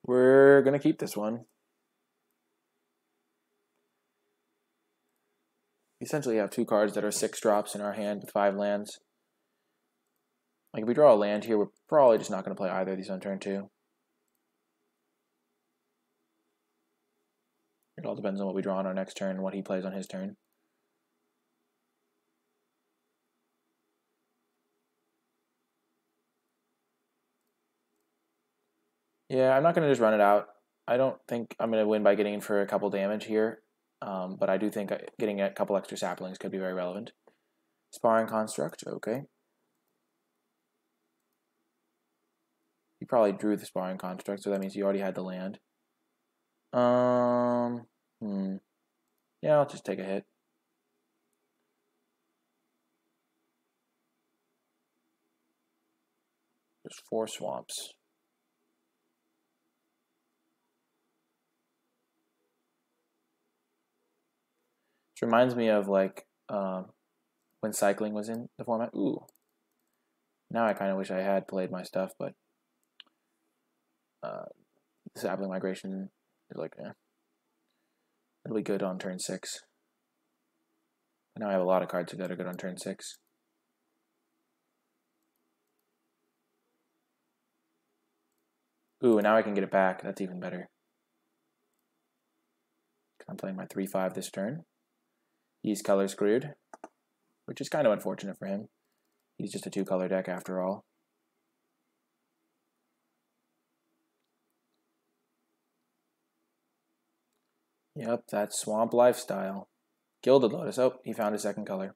We're going to keep this one. We essentially have 2 cards that are 6 drops in our hand with 5 lands. Like, if we draw a land here, we're probably just not going to play either of these on turn 2. It all depends on what we draw on our next turn and what he plays on his turn. Yeah, I'm not going to just run it out. I don't think I'm going to win by getting in for a couple damage here, but I do think getting a couple extra saplings could be very relevant. Sparring Construct, okay. He probably drew the Sparring Construct, so that means he already had the land. Yeah, I'll just take a hit. There's 4 swamps. This reminds me of like when cycling was in the format. Ooh. Now I kind of wish I had played my stuff, but sapling migration is like, it'll be good on turn 6. Now I have a lot of cards that are good on turn 6. Ooh, now I can get it back. That's even better. I'm playing my 3/5 this turn. He's color screwed, which is kind of unfortunate for him. He's just a 2-color deck after all. Yep, that's Swamp Lifestyle. Gilded Lotus. Oh, he found a second color.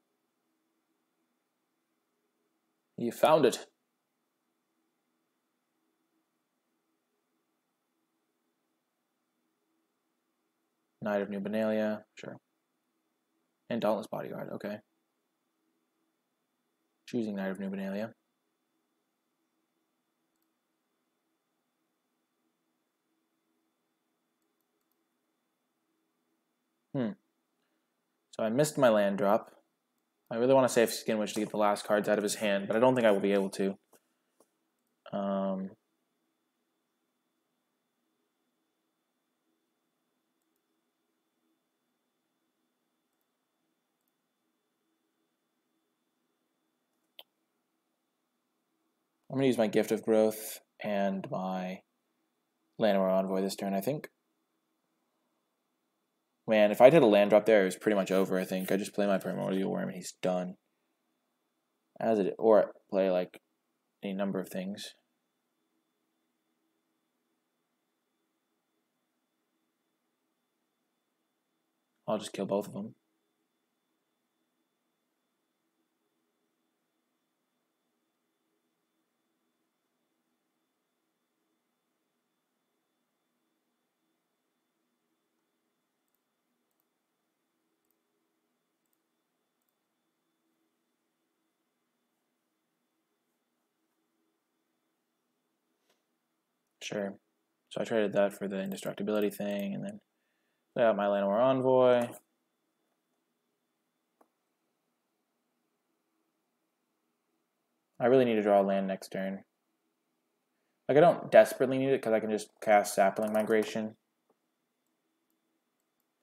He found it. Knight of Dominaria, sure. And Dauntless Bodyguard, okay. Choosing Knight of Dominaria. So I missed my land drop. I really want to save Skinwitch to get the last cards out of his hand, but I don't think I will be able to. I'm going to use my Gift of Growth and my Llanowar Envoy this turn, I think. Man, if I did a land drop there, it was pretty much over, I think. I just play my Primordial Worm and he's done. Or play like any number of things. I'll just kill both of them. Sure. So I traded that for the indestructibility thing, and then play out my Llanowar Envoy. I really need to draw a land next turn. Like, I don't desperately need it because I can just cast Sapling Migration.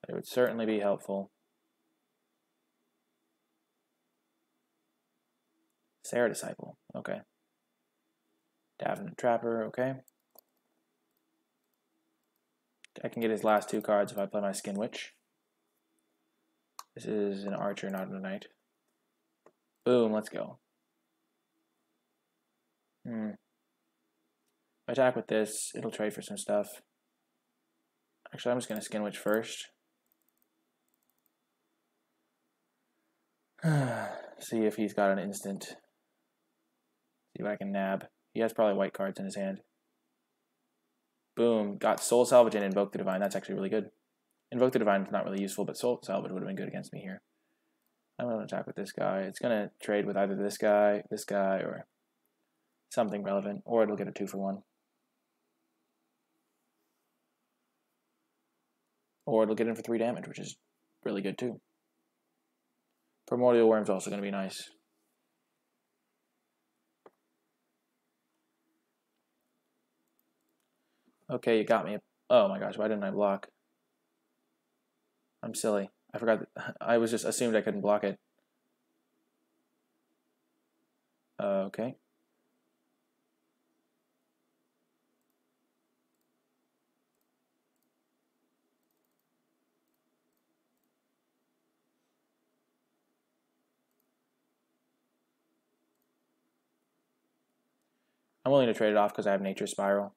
It would certainly be helpful. Sarah Disciple, okay. Davenant Trapper, okay. I can get his last 2 cards if I play my Skinwitch. This is an archer, not a knight. Boom, let's go. If I attack with this, it'll trade for some stuff. Actually, I'm just going to Skinwitch first. See if he's got an instant. See what I can nab. He has probably white cards in his hand. Boom. Got Soul Salvage and Invoke the Divine. That's actually really good. Invoke the Divine is not really useful, but Soul Salvage would have been good against me here. I'm going to attack with this guy. It's going to trade with either this guy, or something relevant, or it'll get a 2-for-1. Or it'll get in for 3 damage, which is really good too. Primordial Worm's also going to be nice. Okay, you got me. Oh my gosh, why didn't I block? I'm silly. I forgot that I was just assumed I couldn't block it. Okay. I'm willing to trade it off because I have Nature Spiral.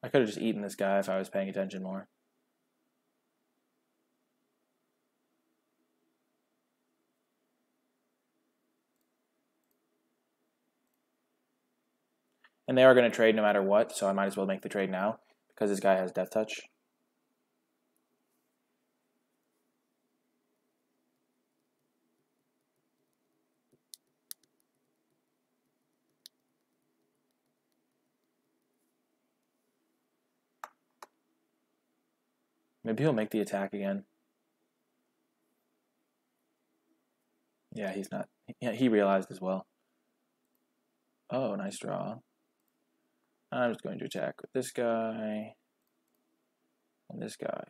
I could have just eaten this guy if I was paying attention more. And they are going to trade no matter what, so I might as well make the trade now because this guy has Death Touch. Maybe he'll make the attack again. Yeah, he's not. Yeah, he realized as well. Oh, nice draw. I'm just going to attack with this guy and this guy.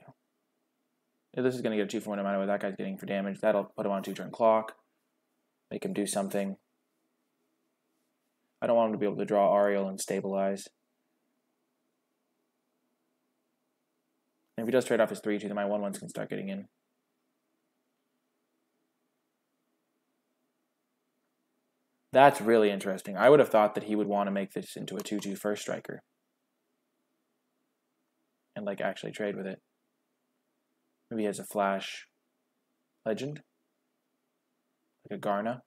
Yeah, this is going to get a 2-for-1 no matter what that guy's getting for damage. That'll put him on a 2-turn clock. Make him do something. I don't want him to be able to draw Ariel and stabilize. And if he does trade off his 3-2, then my 1-1s can start getting in. That's really interesting. I would have thought that he would want to make this into a 2-2 first striker. And like actually trade with it. Maybe he has a flash legend. Like a Garna.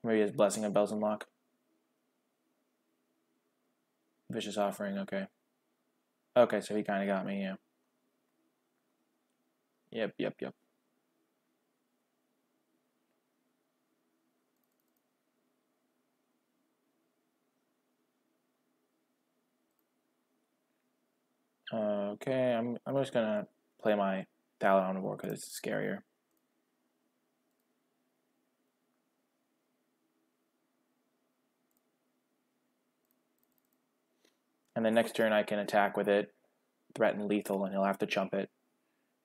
Maybe he has Blessing of Bells and Lock. Vicious Offering, okay. Okay, so he kind of got me, yeah. Yep. Okay, I'm just gonna play my Talon Omnivore because it's scarier. And then next turn I can attack with it, threaten lethal, and he'll have to chump it.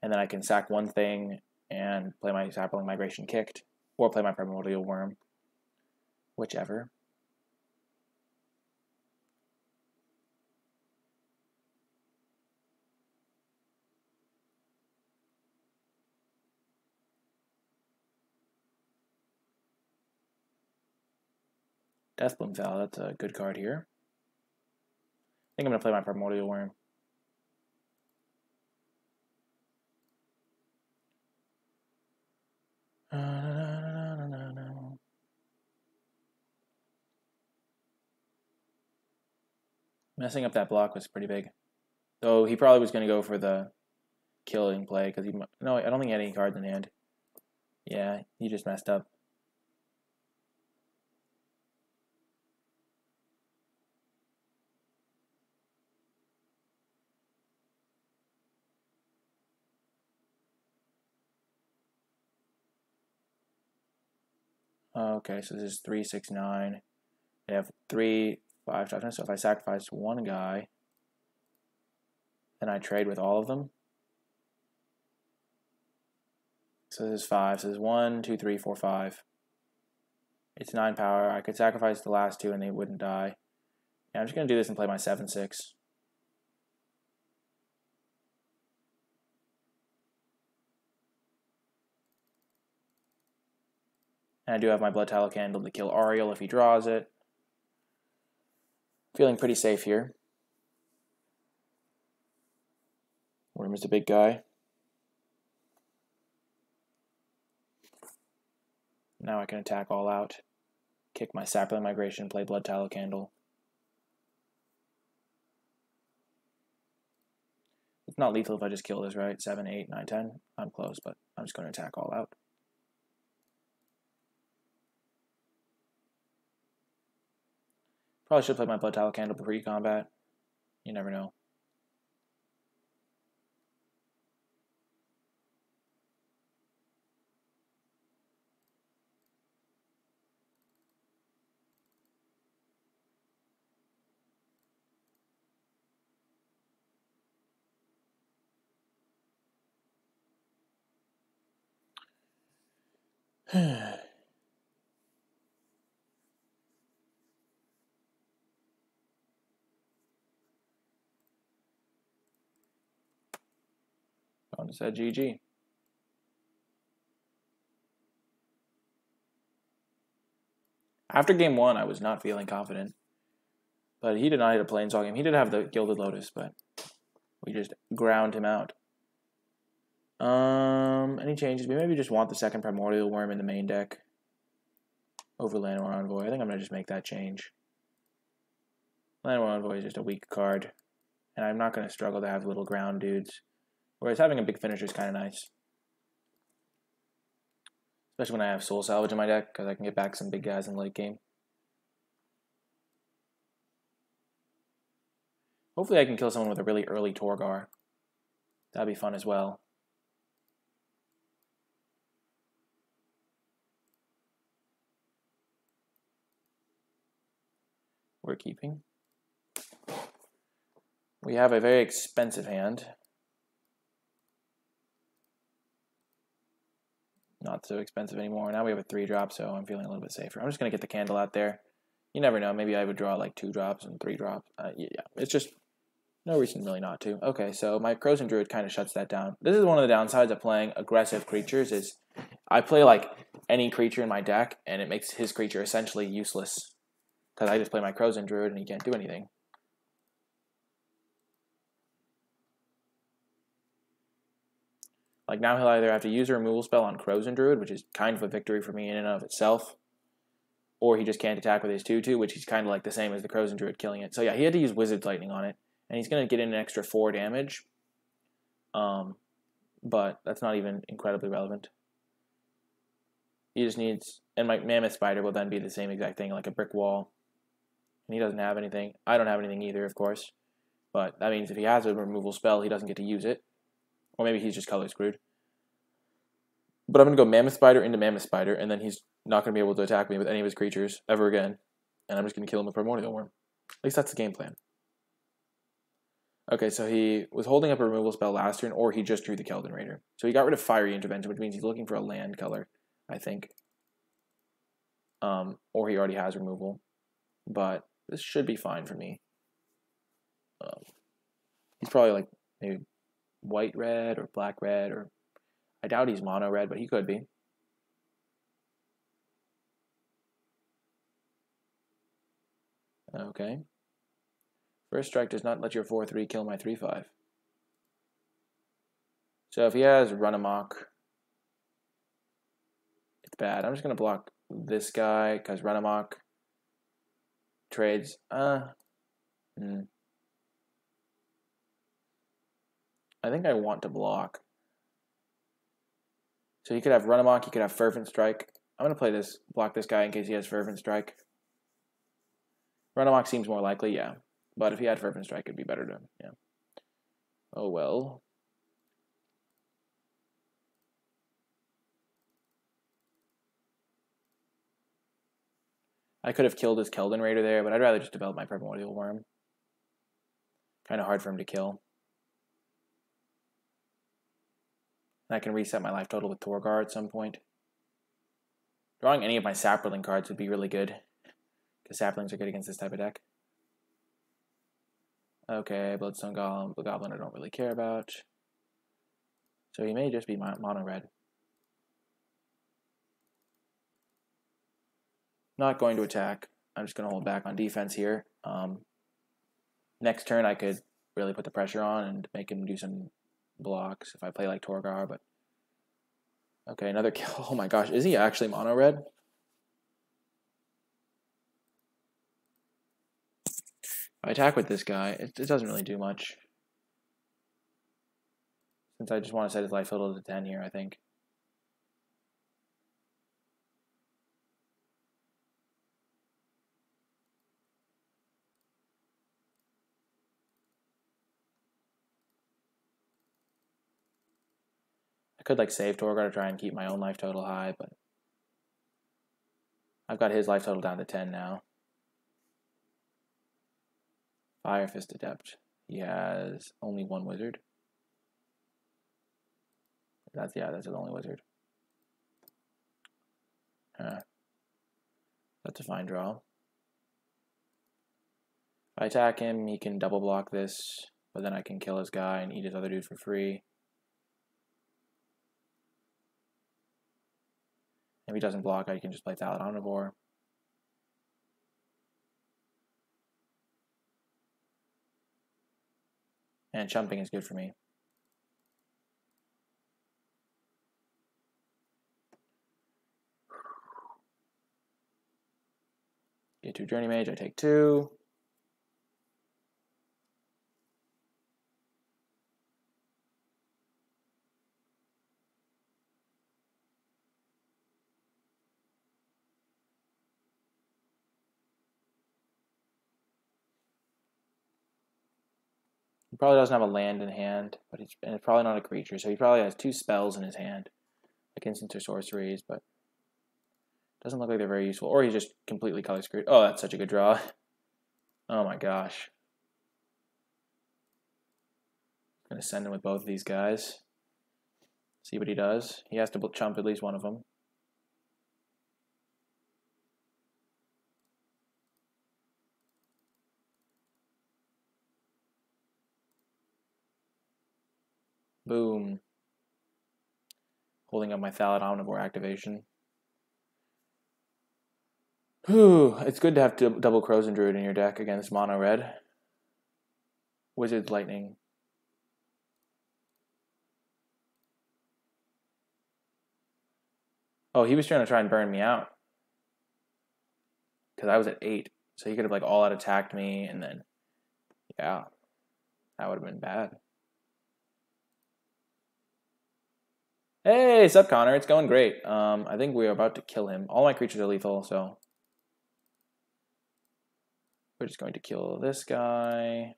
And then I can sack one thing and play my Sapling Migration Kicked, or play my Primordial Worm, whichever. Deathbloom Val, that's a good card here. I think I'm going to play my Primordial Worm. Messing up that block was pretty big. Though he probably was going to go for the killing play because he... No, I don't think he had any cards in hand. Yeah, he just messed up. Okay, so this is 3, 6, 9. I have 3, 5 toughness. So if I sacrifice one guy, then I trade with all of them. So this is 5. So this is 1, 2, 3, 4, 5. It's 9 power. I could sacrifice the last 2 and they wouldn't die. Yeah, I'm just going to do this and play my 7, 6. And I do have my Blood Tallow Candle to kill Ariel if he draws it. Feeling pretty safe here. Worm is a big guy. Now I can attack all out. Kick my Sapling Migration, play Blood Tallow Candle. It's not lethal if I just kill this, right? 7, 8, 9, 10. I'm close, but I'm just going to attack all out. Probably should play my Blood Tallow Candle pre-combat. You never know. Someone said GG. After game 1, I was not feeling confident. But he did not hit a Planeswalker game. He did have the Gilded Lotus, but we just ground him out. Any changes? We maybe just want the second Primordial Worm in the main deck over Llanowar Envoy. I think I'm going to just make that change. Llanowar Envoy is just a weak card, and I'm not going to struggle to have little ground dudes. Whereas having a big finisher is kind of nice. Especially when I have Soul Salvage in my deck, because I can get back some big guys in the late game. Hopefully I can kill someone with a really early Torgar. That'd be fun as well. We're keeping. We have a very expensive hand. Not so expensive anymore. Now we have a 3-drop, so I'm feeling a little bit safer. I'm just going to get the candle out there. You never know. Maybe I would draw like 2 drops and 3 drops. Yeah, it's just no reason really not to. Okay, so my Frozen Druid kind of shuts that down. This is one of the downsides of playing aggressive creatures is I play like any creature in my deck, and it makes his creature essentially useless. Because I just play my Frozen Druid, and he can't do anything. Like now he'll either have to use a removal spell on Frozen Druid, which is kind of a victory for me in and of itself, or he just can't attack with his 2/2, which is kind of like the same as the Frozen Druid killing it. So yeah, he had to use Wizard's Lightning on it, and he's going to get in an extra 4 damage. But that's not even incredibly relevant. He just needs, and my Mammoth Spider will then be the same exact thing, like a brick wall. And he doesn't have anything. I don't have anything either, of course. But that means if he has a removal spell, he doesn't get to use it. Or maybe he's just color screwed. But I'm going to go Mammoth Spider into Mammoth Spider, and then he's not going to be able to attack me with any of his creatures ever again. And I'm just going to kill him with Primordial Worm. At least that's the game plan. Okay, so he was holding up a removal spell last turn, or he just drew the Keldon Raider. So he got rid of Fiery Intervention, which means he's looking for a land color, I think. Or he already has removal. But this should be fine for me. He's probably like maybe white-red or black-red, or I doubt he's mono-red, but he could be. Okay. First strike does not let your 4/3 kill my 3/5. So if he has Run Amok, it's bad. I'm just going to block this guy, because Run Amok trades. I think I want to block. So he could have Run Amok, he could have Fervent Strike. I'm going to play this, block this guy in case he has Fervent Strike. Run Amok seems more likely, yeah. But if he had Fervent Strike, it'd be better to, yeah. Oh well. I could have killed his Keldon Raider there, but I'd rather just develop my Primordial Worm. Kind of hard for him to kill. And I can reset my life total with Torgar at some point. Drawing any of my Saproling cards would be really good, because Saplings are good against this type of deck. Okay, Bloodstone Golem, Blue Goblin I don't really care about. So he may just be mono-red. Not going to attack. I'm just going to hold back on defense here. Next turn I could really put the pressure on and make him do some blocks if I play like Torgar, but okay, another kill. Oh my gosh, is he actually mono-red? If I attack with this guy, it doesn't really do much. Since I just want to set his life total to 10 here, I think. I could like save Torgar to try and keep my own life total high, but I've got his life total down to 10 now. Fire Fist Adept. He has only 1 wizard. That's his only wizard. That's a fine draw. If I attack him, he can double block this, but then I can kill his guy and eat his other dude for free. If he doesn't block, I can just play Thallid Omnivore. And chumping is good for me. Get 2 Journey Mage, I take 2. He probably doesn't have a land in hand, but it's probably not a creature, so he probably has 2 spells in his hand, like instants or sorceries, but doesn't look like they're very useful. Or he's just completely color screwed. Oh, that's such a good draw. Oh my gosh. I'm gonna send him with both of these guys. See what he does. He has to chump at least one of them. Boom. Holding up my Thallid Omnivore activation. Whew, it's good to have double Crows and Druid in your deck against mono red. Wizard's Lightning. Oh, he was trying to burn me out. Because I was at 8. So he could have like all out attacked me and then, yeah, that would have been bad. Hey, sup Connor, it's going great. I think we are about to kill him. All my creatures are lethal, so we're just going to kill this guy.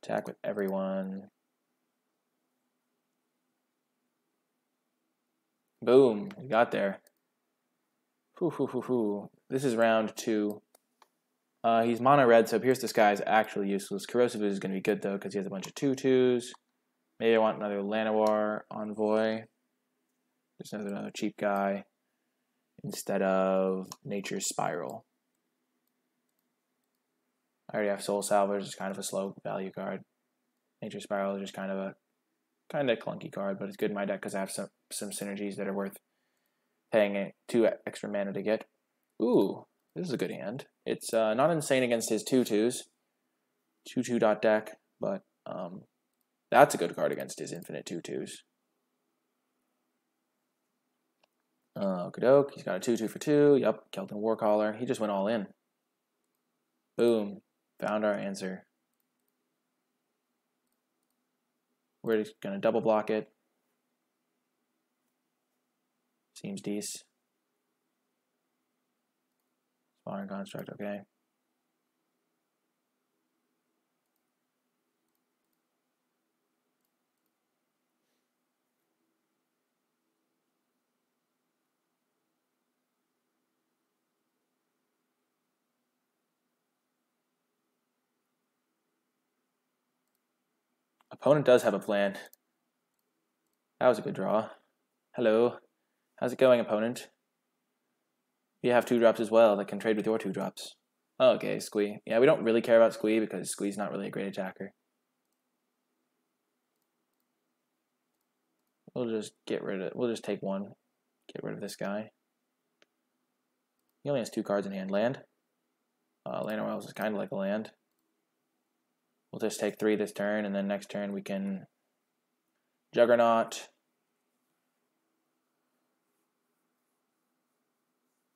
Attack with everyone. Boom, we got there. This is round 2. He's mono red, so Pierce the Sky is actually useless. Corrosive is going to be good though, because he has a bunch of 2/2s. Maybe I want another Llanowar Envoy. Just another cheap guy. Instead of Nature's Spiral. I already have Soul Salvage, it's kind of a slow value card. Nature's Spiral is just kind of a clunky card, but it's good in my deck because I have some synergies that are worth paying 2 extra mana to get. Ooh, this is a good hand. It's not insane against his 2/2s. 2/2 dot deck, but that's a good card against his infinite 2/2s. Okey-doke, he's got a 2/2 for 2. Yep, Kelton Warcaller. He just went all in. Boom, found our answer. We're just going to double block it. Seems decent. Spawning Construct, okay. Opponent does have a plan. That was a good draw. Hello. How's it going, opponent? You have 2-drops as well that can trade with your 2-drops. Okay, Squee. Yeah, we don't really care about Squee because Squee's not really a great attacker. We'll just get rid of it. We'll just take 1. Get rid of this guy. He only has 2 cards in hand. Land. Llanowar is kind of like a land. We'll just take 3 this turn, and then next turn we can Juggernaut.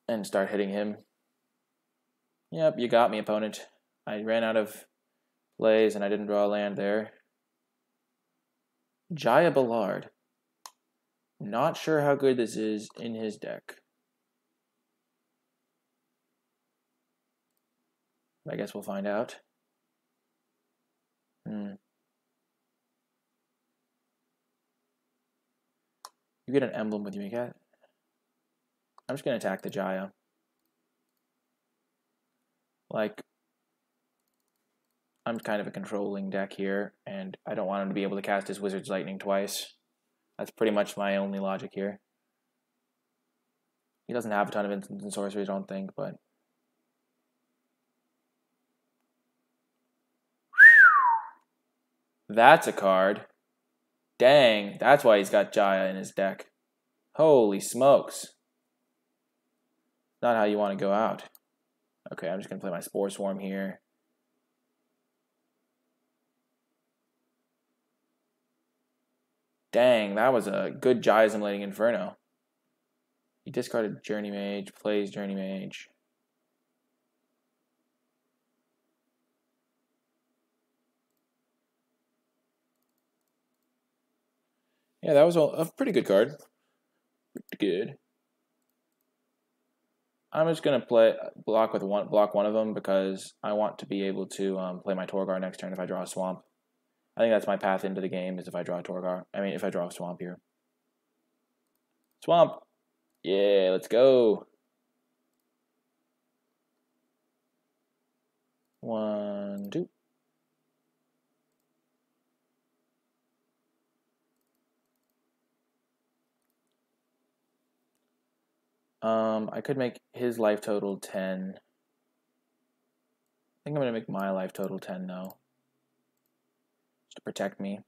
And start hitting him. Yep, you got me, opponent. I ran out of plays and I didn't draw a land there. Jaya Ballard. Not sure how good this is in his deck. I guess we'll find out. You get an emblem with you, cat. I'm just going to attack the Jaya. Like, I'm kind of a controlling deck here, and I don't want him to be able to cast his Wizard's Lightning twice. That's pretty much my only logic here. He doesn't have a ton of instants and sorceries, I don't think, but... That's a card. Dang, that's why he's got Jaya in his deck. Holy smokes. Not how you want to go out. Okay, I'm just going to play my Spore Swarm here. Dang, that was a good Jai Assimilating Inferno. He discarded Journey Mage, plays Journey Mage. Yeah, that was a pretty good card. Pretty good. I'm just gonna block one of them because I want to be able to play my Torgar next turn if I draw a swamp. I think that's my path into the game is if I draw a Torgar. I mean, if I draw a swamp here. Swamp. Yeah, let's go. 1, 2. I could make his life total 10. I think I'm gonna make my life total 10 though. Just to protect me.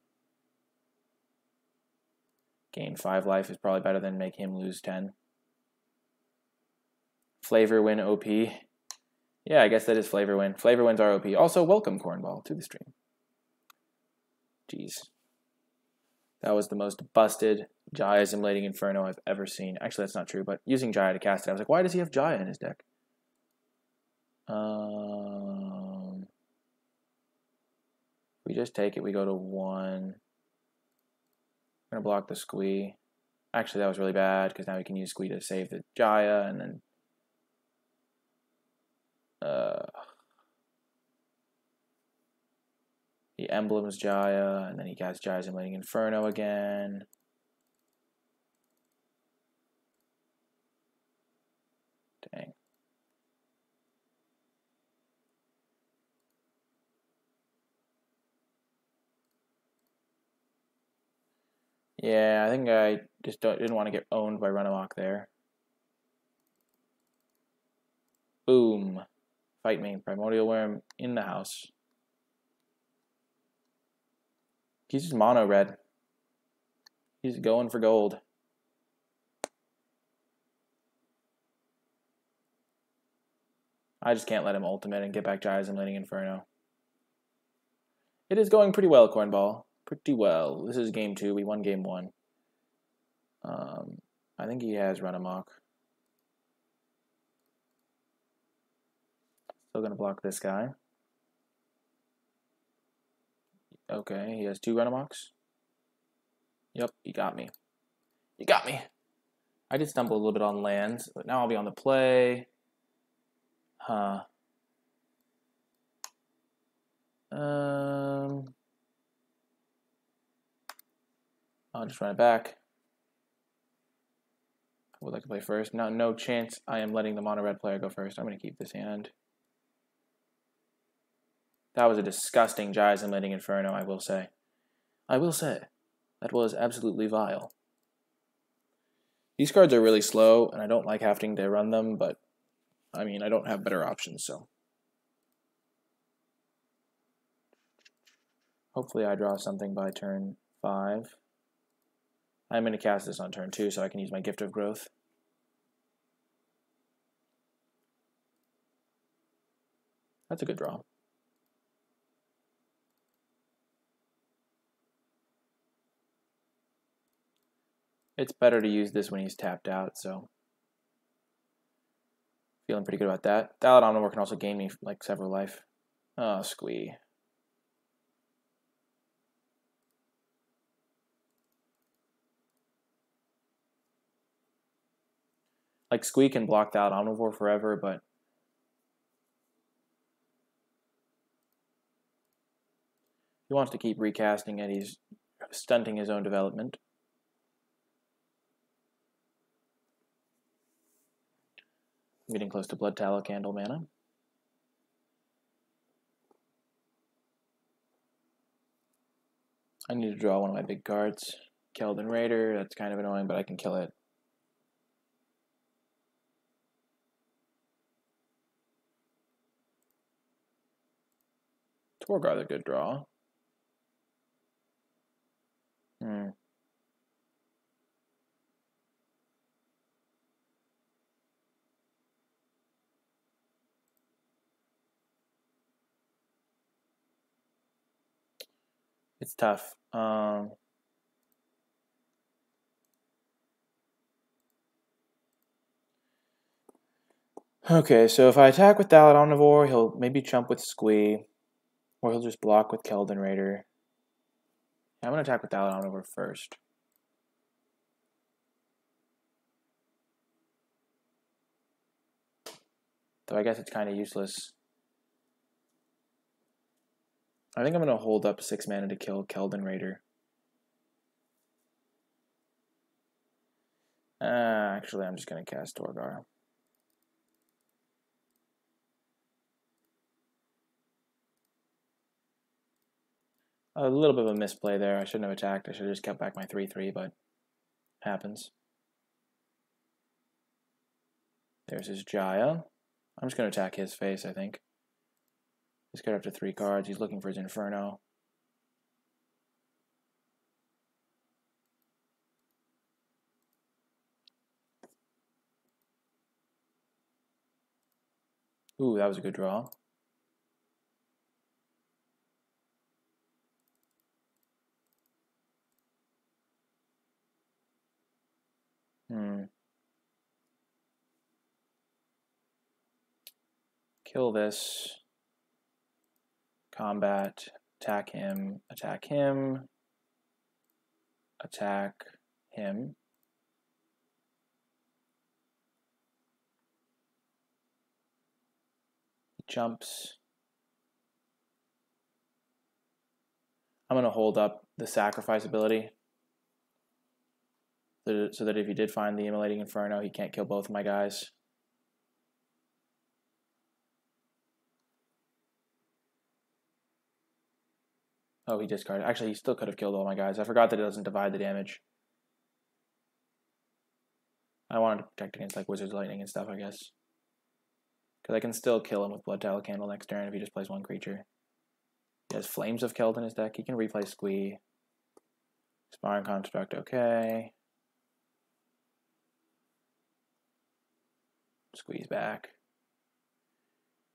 Gain 5 life is probably better than make him lose 10. Flavor win OP. Yeah, I guess that is flavor win. Flavor wins are OP. Also, welcome Cornball to the stream. Jeez. That was the most busted Jaya Assimilating Inferno I've ever seen. Actually, that's not true, but using Jaya to cast it, I was like, why does he have Jaya in his deck? We just take it, we go to 1. I'm going to block the Squee. Actually, that was really bad, because now we can use Squee to save the Jaya, and then... he emblems Jaya, and then he casts Jaya Assimilating Inferno again. Dang. Yeah, I think I just didn't want to get owned by Runamok there. Boom. Fight me. Primordial Worm in the house. He's just mono red. He's going for gold. I just can't let him ultimate and get back Jaya Assimilating Inferno. It is going pretty well, Cornball. Pretty well. This is game 2. We won game 1. I think he has Runamok. Still gonna block this guy. Okay, he has 2 Runamoks. Yep, he got me. He got me. I did stumble a little bit on lands, but now I'll be on the play. Huh. I'll just run it back. I would like to play first. No chance I am letting the mono red player go first. I'm going to keep this hand. That was a disgusting Jaya Assimilating Inferno, I will say. I will say. That was absolutely vile. These cards are really slow, and I don't like having to run them, but, I mean, I don't have better options, so. Hopefully I draw something by turn 5. I'm going to cast this on turn 2 so I can use my Gift of Growth. That's a good draw. It's better to use this when he's tapped out, so feeling pretty good about that. Thallid Omnivore can also gain me like several life. Oh, Squee. Like Squee can block Thallid Omnivore forever, but he wants to keep recasting it. He's stunting his own development. I'm getting close to Blood Tallow Candle mana. I need to draw one of my big cards. Keldon Raider, that's kind of annoying, but I can kill it. Torgar, a good draw. It's tough. Okay, so if I attack with Thallid Omnivore, he'll maybe chump with Squee, or he'll just block with Keldon Raider. Yeah, I'm going to attack with Thallid Omnivore first. Though I guess it's kind of useless. I think I'm going to hold up 6 mana to kill Keldon Raider. Actually, I'm just going to cast Torgar. A little bit of a misplay there. I shouldn't have attacked. I should have just kept back my 3/3, but happens. There's his Jaya. I'm just going to attack his face, I think. He's got up to 3 cards. He's looking for his Inferno. Ooh, that was a good draw. Kill this. Combat. Attack him. Attack him. Attack him. He jumps. I'm going to hold up the sacrifice ability so that if he did find the Immolating Inferno, he can't kill both of my guys. Oh, he discarded. Actually, he still could have killed all my guys. I forgot that it doesn't divide the damage. I wanted to protect against like Wizard's Lightning and stuff, I guess. Because I can still kill him with Blood Tallow Candle next turn if he just plays 1 creature. He has Flames of Keld in his deck. He can replay Squee. Sparring Construct, okay. Squeeze back.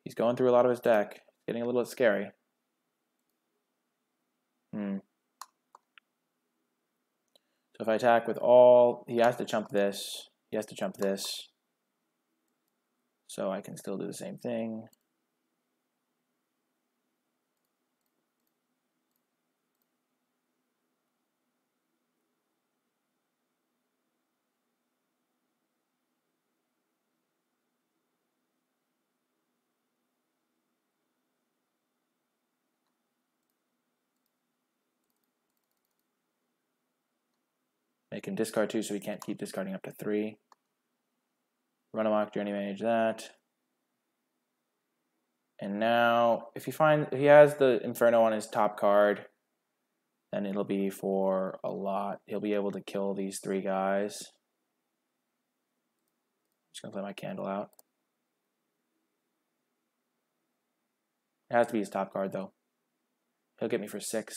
He's going through a lot of his deck. Getting a little bit scary. So if I attack with all, he has to chump this. He has to chump this. So I can still do the same thing. Make him discard 2 so he can't keep discarding up to 3. Run amok, Journey Mage that. And now, if he has the Inferno on his top card, then it'll be for a lot. He'll be able to kill these 3 guys. Just gonna play my candle out. It has to be his top card though. He'll get me for 6,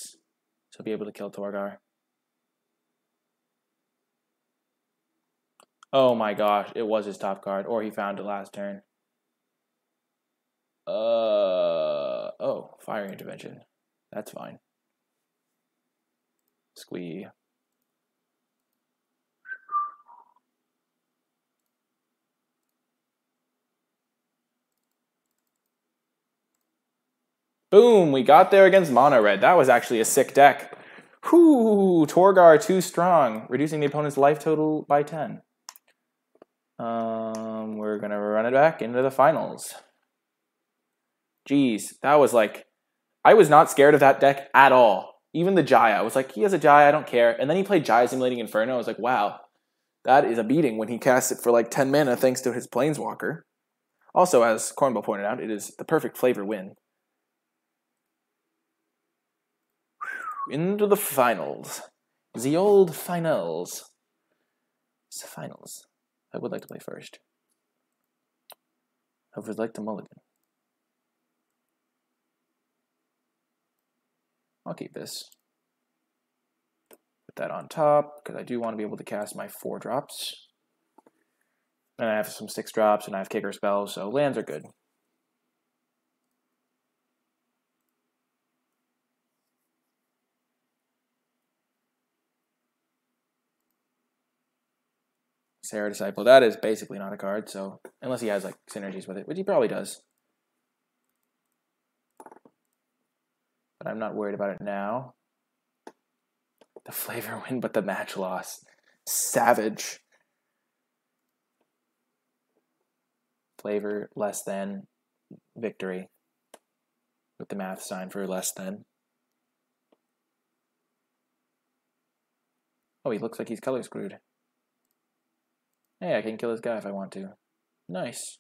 so he'll be able to kill Torgar. Oh my gosh, it was his top card, or he found it last turn. Oh, Fire Intervention. That's fine. Squee. Boom, we got there against Mono Red. That was actually a sick deck. Whoo, Torgar too strong, reducing the opponent's life total by 10. We're gonna run it back into the finals. Jeez, that was like, I was not scared of that deck at all. Even the Jaya, I was like, he has a Jaya, I don't care. And then he played Jaya's Immolating Inferno. I was like, wow, that is a beating when he casts it for like 10 mana thanks to his Planeswalker. Also, as Cornball pointed out, it is the perfect flavor win. Into the finals. The old finals. It's the finals. I would like to play first. I would like to mulligan. I'll keep this. Put that on top, because I do want to be able to cast my 4 drops. And I have some 6 drops, and I have kicker spells, so lands are good. Sarah Disciple. That is basically not a card, so unless he has like synergies with it, which he probably does. But I'm not worried about it now. The flavor win, but the match loss. Savage. Flavor less than victory. With the math sign for less than. Oh, he looks like he's color screwed. Hey, I can kill this guy if I want to. Nice.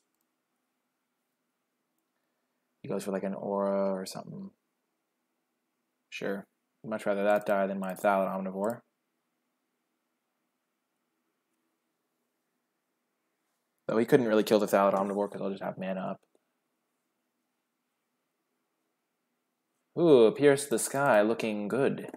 He goes for like an aura or something. Sure. I'd much rather that die than my Thallid Omnivore. Though he couldn't really kill the Thallid Omnivore because I'll just have mana up. Ooh, Pierce the Sky looking good.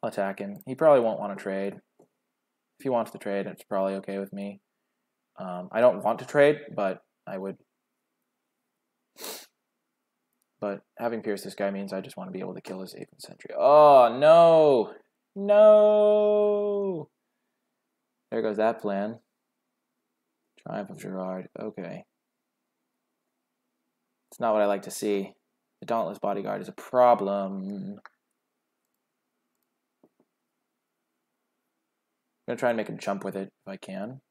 I'll attack him. He probably won't want to trade. If he wants to trade, it's probably okay with me. I don't want to trade, but I would. But having Pierce this guy means I just want to be able to kill his Ape and Sentry. Oh, no! No! There goes that plan. Triumph of Gerard. Okay. It's not what I like to see. The Dauntless Bodyguard is a problem. I'm going to try and make him jump with it if I can.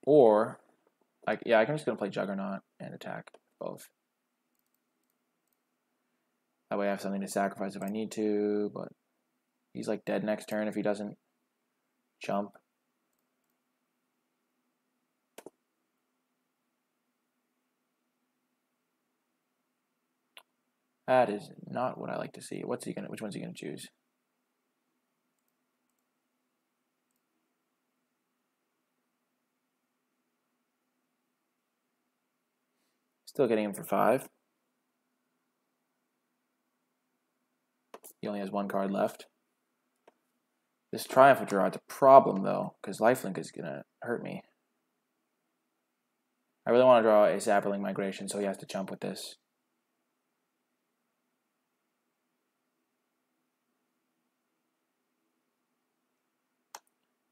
Or, I'm just going to play Juggernaut and attack both. That way I have something to sacrifice if I need to, but he's like dead next turn if he doesn't jump. That is not what I like to see. Which one's he gonna choose? Still getting him for 5. He only has 1 card left. This Triumph of Gerard's a problem though, because Lifelink is gonna hurt me. I really want to draw a Sapperling Migration, so he has to jump with this.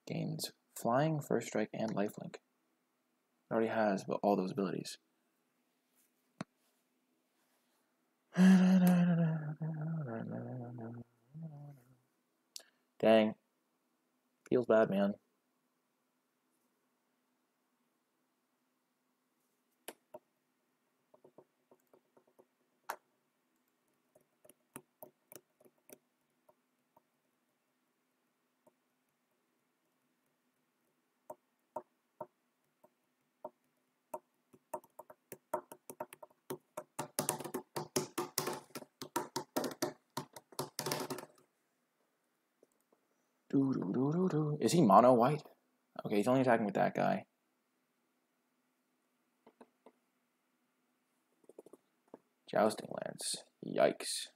Gains Flying, First Strike, and Lifelink. It already has all those abilities. Dang. Feels bad, man. Is he mono white? Okay, he's only attacking with that guy. Jousting Lance. Yikes.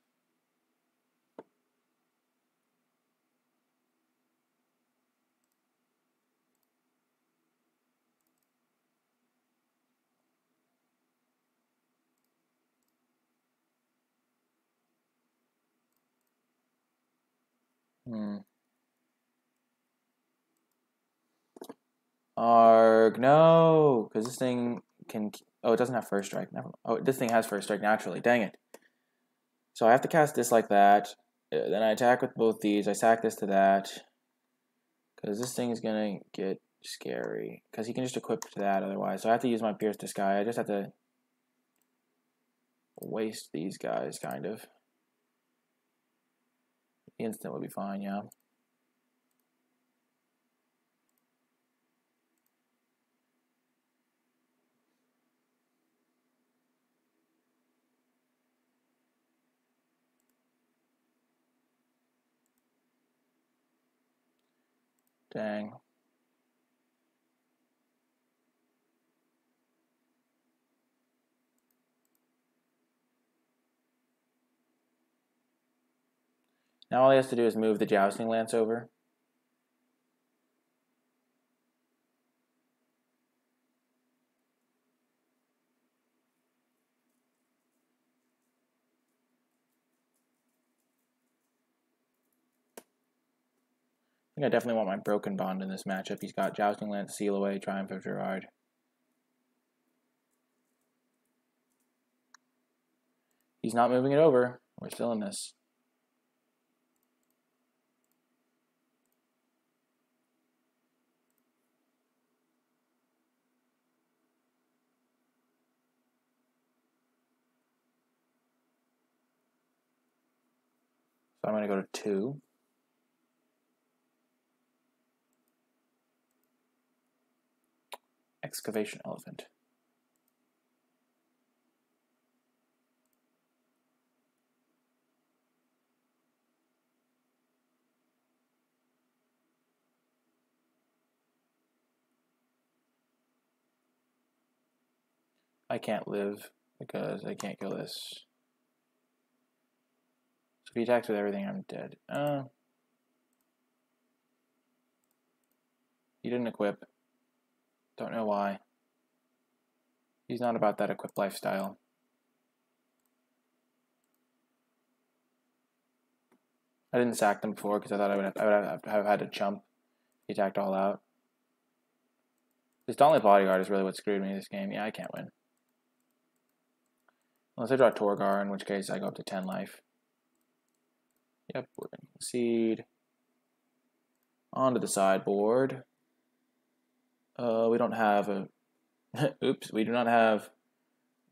Arg, no! Because this thing can... Oh, it doesn't have First Strike. Never. Oh, this thing has First Strike naturally. Dang it. So I have to cast this like that. Then I attack with both these. I sack this to that. Because this thing is going to get scary. Because he can just equip to that otherwise. So I have to use my Pierce the Sky. I just have to waste these guys, kind of. The instant would be fine, yeah. Dang. Now all he has to do is move the Jousting Lance over. I think I definitely want my Broken Bond in this matchup. He's got Jousting Lance, Seal Away, Triumph of Gerard. He's not moving it over. We're still in this. So I'm going to go to 2. Excavation Elephant. I can't live because I can't kill this. So if he attacks with everything, I'm dead. He didn't equip. Don't know why. He's not about that equip lifestyle. I didn't sack them before because I thought I would have had to chump. He attacked all out. This Dauntless Bodyguard is really what screwed me this game. Yeah, I can't win. Unless I draw Torgar, in which case I go up to 10 life. Yep, we're going to concede. Onto the sideboard. We don't have a... Oops, we do not have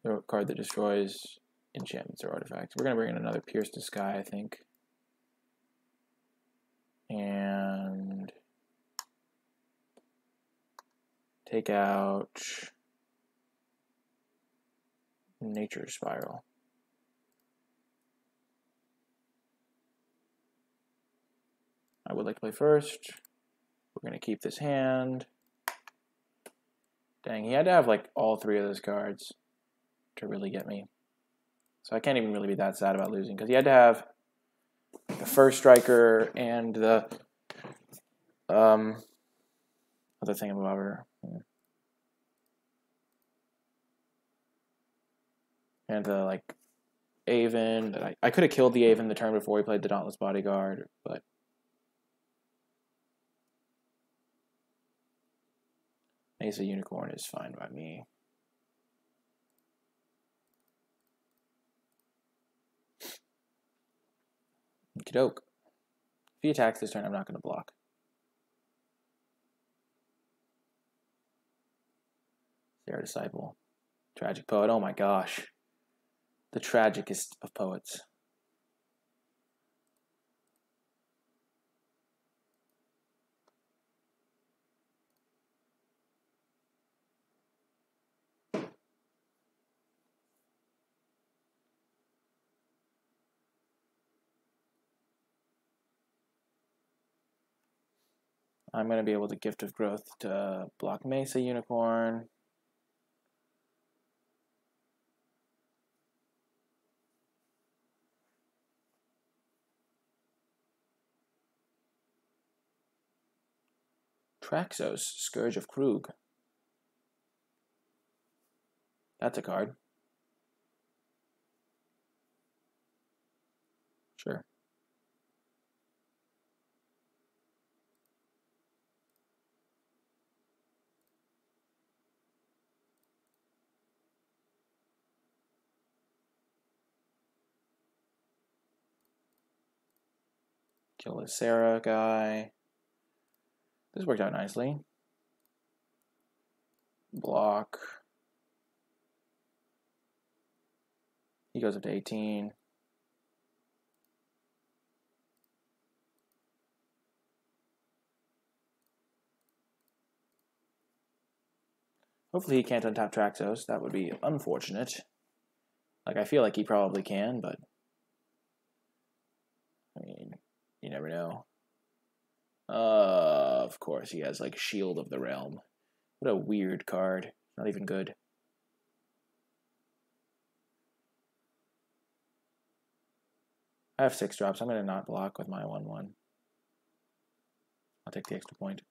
the card that destroys enchantments or artifacts. We're going to bring in another Pierce to Sky, I think. And... take out... Nature Spiral. I would like to play first. We're going to keep this hand. Dang, he had to have like all 3 of those cards to really get me. So I can't even really be that sad about losing because he had to have the first striker and the other thingamabobber. And the like Aven that I could have killed the Aven the turn before we played the Dauntless Bodyguard, but Mesa Unicorn is fine by me. Okey-doke. If he attacks this turn, I'm not going to block. Sarah Disciple. Tragic Poet. Oh my gosh. The tragicest of poets. I'm going to be able to Gift of Growth to block Mesa Unicorn. Traxos, Scourge of Krug. That's a card. Sure. Kill the Sarah guy. This worked out nicely. Block. He goes up to 18. Hopefully he can't untap Traxos. That would be unfortunate. Like, I feel like he probably can, but... I mean, you never know. Of course, he has, like, Shield of the Realm. What a weird card. Not even good. I have 6 drops. I'm going to not block with my 1/1. I'll take the extra point.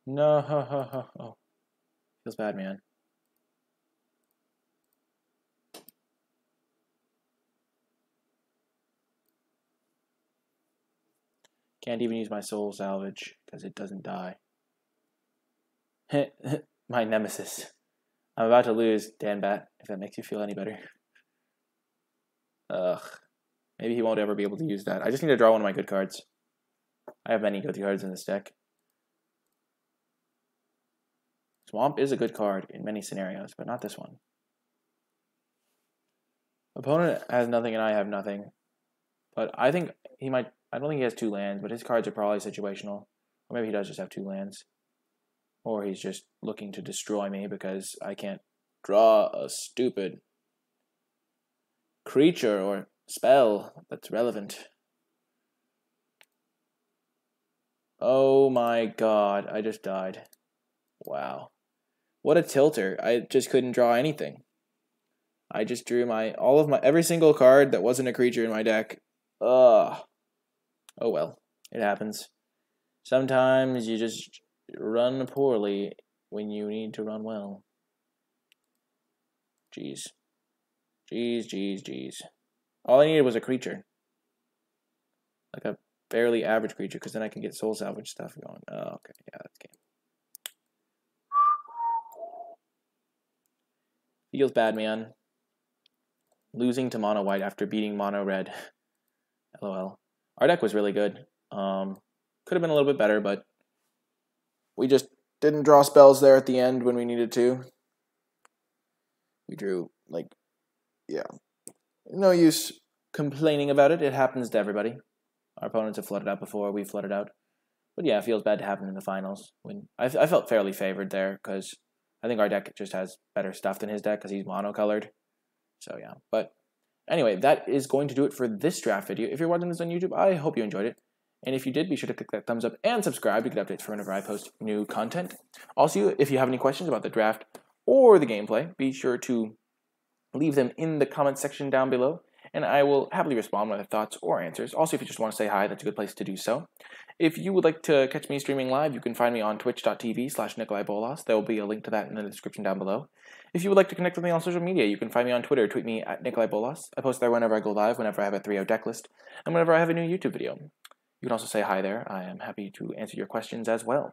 No, oh, feels bad, man. Can't even use my soul salvage because it doesn't die. My nemesis. I'm about to lose, Dan Bat, if that makes you feel any better. Ugh. Maybe he won't ever be able to use that. I just need to draw one of my good cards. I have many good cards in this deck. Swamp is a good card in many scenarios, but not this one. Opponent has nothing and I have nothing. But I think he might... I don't think he has 2 lands, but his cards are probably situational. Or maybe he does just have 2 lands. Or he's just looking to destroy me because I can't draw a stupid creature or spell that's relevant. Oh my god, I just died. Wow. What a tilter. I just couldn't draw anything. I just drew every single card that wasn't a creature in my deck. Ugh. Oh well, it happens. Sometimes you just run poorly when you need to run well. Jeez. Jeez. All I needed was a creature. Like a fairly average creature, because then I can get soul salvage stuff going. Oh, okay. Yeah, that's game. Feels bad, man. Losing to mono white after beating mono red. LOL. Our deck was really good. Could have been a little bit better, but we just didn't draw spells there at the end when we needed to. We drew, like, yeah. No use complaining about it. It happens to everybody. Our opponents have flooded out before. We flooded out. But yeah, it feels bad to happen in the finals. When I felt fairly favored there because I think our deck just has better stuff than his deck because he's monocolored. So yeah, but anyway, that is going to do it for this draft video. If you're watching this on YouTube, I hope you enjoyed it. And if you did, be sure to click that thumbs up and subscribe to get updates for whenever I post new content. Also, if you have any questions about the draft or the gameplay, be sure to leave them in the comment section down below, and I will happily respond with thoughts or answers. Also, if you just want to say hi, that's a good place to do so. If you would like to catch me streaming live, you can find me on twitch.tv/NicolaiBolas. There will be a link to that in the description down below. If you would like to connect with me on social media, you can find me on Twitter. Tweet me at NicolaiBolas. I post there whenever I go live, whenever I have a 3-0 deck list, and whenever I have a new YouTube video. You can also say hi there. I am happy to answer your questions as well.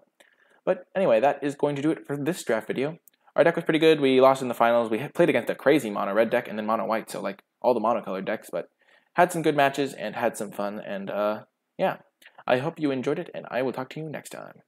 But anyway, that is going to do it for this draft video. Our deck was pretty good. We lost in the finals. We played against a crazy mono red deck and then mono white, so like all the monocolored decks, but had some good matches and had some fun. And yeah, I hope you enjoyed it, and I will talk to you next time.